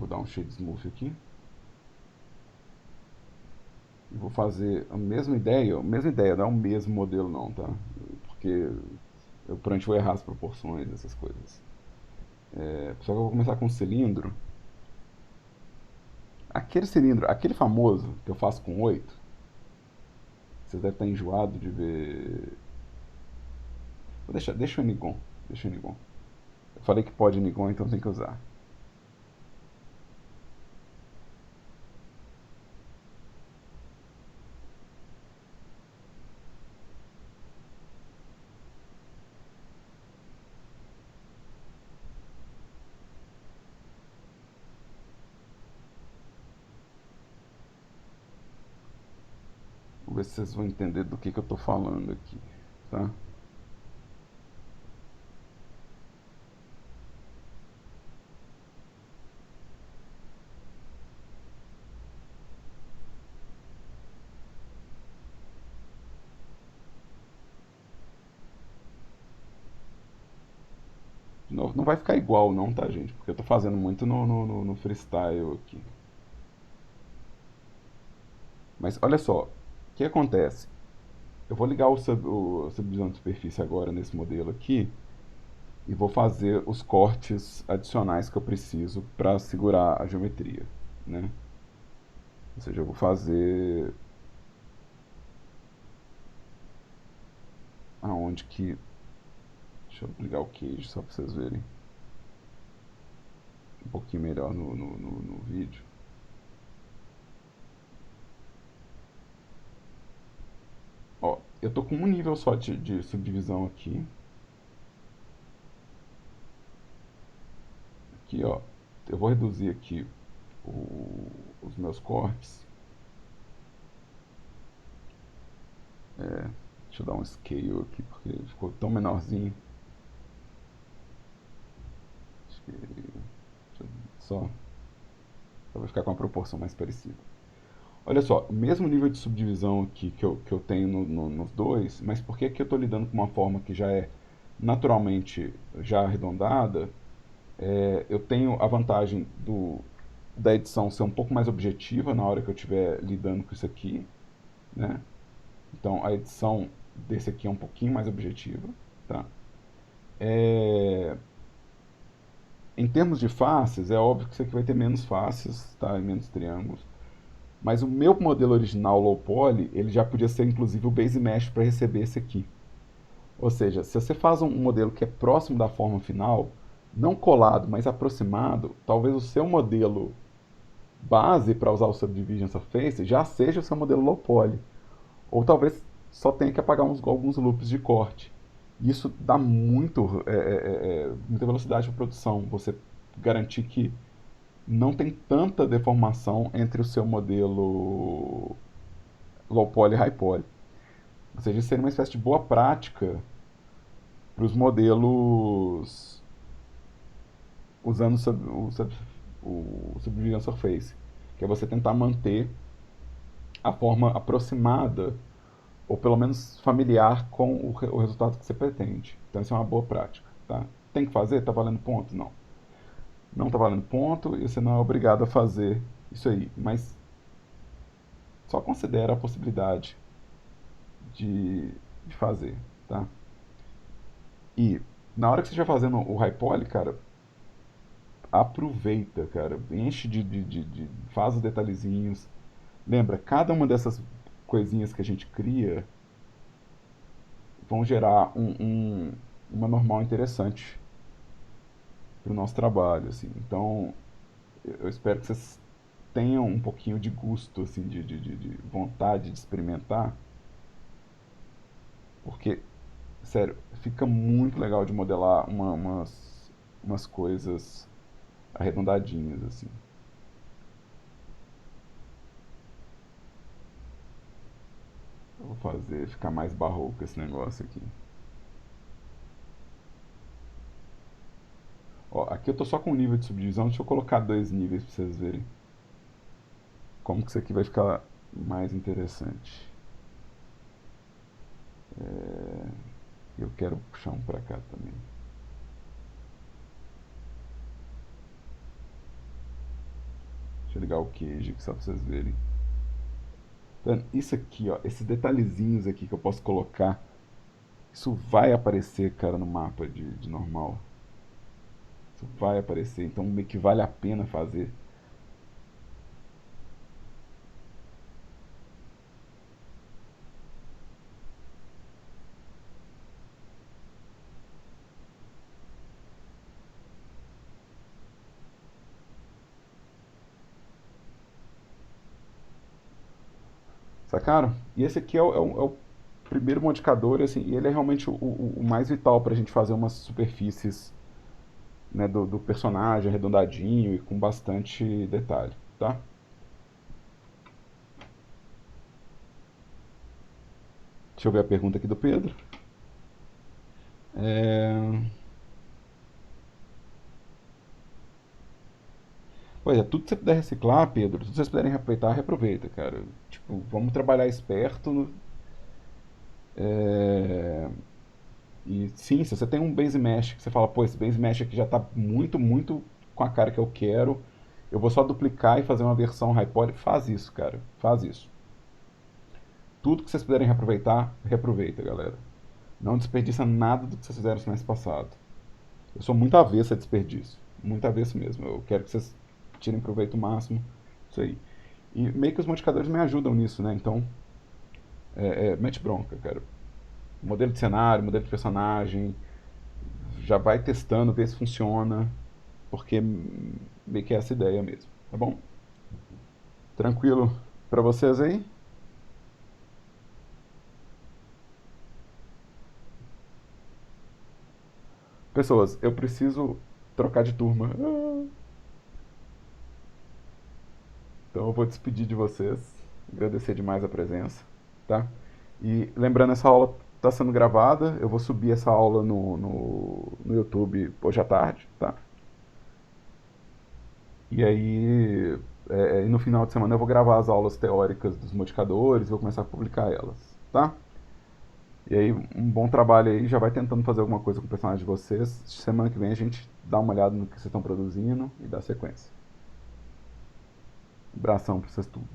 vou dar um Shade Smooth aqui. E vou fazer a mesma ideia, não é o mesmo modelo não, tá? Porque eu provavelmente vou errar as proporções, essas coisas. Só que eu vou começar com um cilindro. Aquele cilindro, aquele famoso que eu faço com 8, vocês devem estar enjoado de ver. Deixa o Nigon. Deixa o Nigon. Eu falei que pode Nigon, então tem que usar. Vamos ver se vocês vão entender do que eu estou falando aqui, tá? De novo, não vai ficar igual não, tá, gente? Porque eu estou fazendo muito no freestyle aqui. Mas olha só, o que acontece? Eu vou ligar o subdivisão de superfície agora nesse modelo aqui e vou fazer os cortes adicionais que eu preciso para segurar a geometria, né? Ou seja, eu vou fazer aonde que... Deixa eu ligar o queijo só para vocês verem um pouquinho melhor no vídeo. Ó, eu tô com um nível só de subdivisão aqui. Aqui, ó. Eu vou reduzir aqui os meus cortes. Deixa eu dar um scale aqui, porque ficou tão menorzinho. Acho que... Só. Só vai ficar com uma proporção mais parecida. Olha só, mesmo nível de subdivisão aqui que eu tenho nos dois, mas por que, que eu estou lidando com uma forma que já é naturalmente já arredondada? Eu tenho a vantagem da edição ser um pouco mais objetiva na hora que eu estiver lidando com isso aqui, né? Então a edição desse aqui é um pouquinho mais objetiva, tá? É, Em termos de faces, é óbvio que isso aqui vai ter menos faces, tá? E menos triângulos. Mas o meu modelo original low poly, ele já podia ser inclusive o base mesh para receber esse aqui. Ou seja, se você faz um modelo que é próximo da forma final, não colado, mas aproximado, talvez o seu modelo base para usar o Subdivision Surface já seja o seu modelo low poly. Ou talvez só tenha que apagar alguns loops de corte. Isso dá muita velocidade para a produção. Você garantir que não tem tanta deformação entre o seu modelo low poly e high poly. Ou seja, isso seria uma espécie de boa prática para os modelos usando o Subdivision Surface, que é você tentar manter a forma aproximada ou pelo menos familiar com o resultado que você pretende. Então isso é uma boa prática. Tá? Tem que fazer? Tá valendo ponto? Não. Não tá valendo ponto e você não é obrigado a fazer isso aí. Mas só considera a possibilidade de fazer. Tá? E na hora que você estiver fazendo o high poly, cara, aproveita, cara. Enche faz os detalhezinhos. Lembra, cada uma dessas coisinhas que a gente cria vão gerar uma normal interessante para o nosso trabalho, assim. Então, eu espero que vocês tenham um pouquinho de gosto, assim, de vontade de experimentar, porque, sério, fica muito legal de modelar umas coisas arredondadinhas, assim. Eu vou fazer ficar mais barroco esse negócio aqui. Ó, aqui eu tô só com um nível de subdivisão, deixa eu colocar dois níveis para vocês verem como que isso aqui vai ficar mais interessante. Eu quero puxar um para cá também. desligar o queijo aqui só pra vocês verem. Então, isso aqui, ó, esses detalhezinhos aqui que eu posso colocar, isso vai aparecer, cara, no mapa de normal. Isso vai aparecer, então meio que vale a pena fazer. Sacaram? E esse aqui é o primeiro modificador, assim, e ele é realmente o mais vital pra gente fazer umas superfícies, né, do personagem arredondadinho e com bastante detalhe, tá? Deixa eu ver a pergunta aqui do Pedro. É... Pois é, tudo que você puder reciclar, Pedro, tudo que vocês puderem reaproveitar, reaproveita, cara. Tipo, vamos trabalhar esperto. É... E sim, se você tem um base mesh que você fala, pô, esse base mesh aqui já tá muito, muito com a cara que eu quero, eu vou só duplicar e fazer uma versão high poly, faz isso, cara. Faz isso. Tudo que vocês puderem reaproveitar, reaproveita, galera. Não desperdiça nada do que vocês fizeram no semestre passado. Eu sou muito avesso a desperdício. Muito avesso mesmo. Eu quero que vocês tirem proveito máximo disso aí. E meio que os modificadores me ajudam nisso, né? Então, mete bronca, cara. Modelo de cenário, modelo de personagem, já vai testando, vê se funciona, porque meio que é essa ideia mesmo, tá bom? Tranquilo pra vocês aí? Pessoas, eu preciso trocar de turma. Então eu vou despedir de vocês, agradecer demais a presença, tá? E lembrando, essa aula está sendo gravada, eu vou subir essa aula no YouTube hoje à tarde, tá? E aí, e no final de semana eu vou gravar as aulas teóricas dos modificadores e vou começar a publicar elas, tá? E aí, um bom trabalho aí, já vai tentando fazer alguma coisa com o personagem de vocês. Semana que vem a gente dá uma olhada no que vocês estão produzindo e dá sequência. Abração pra vocês tudo.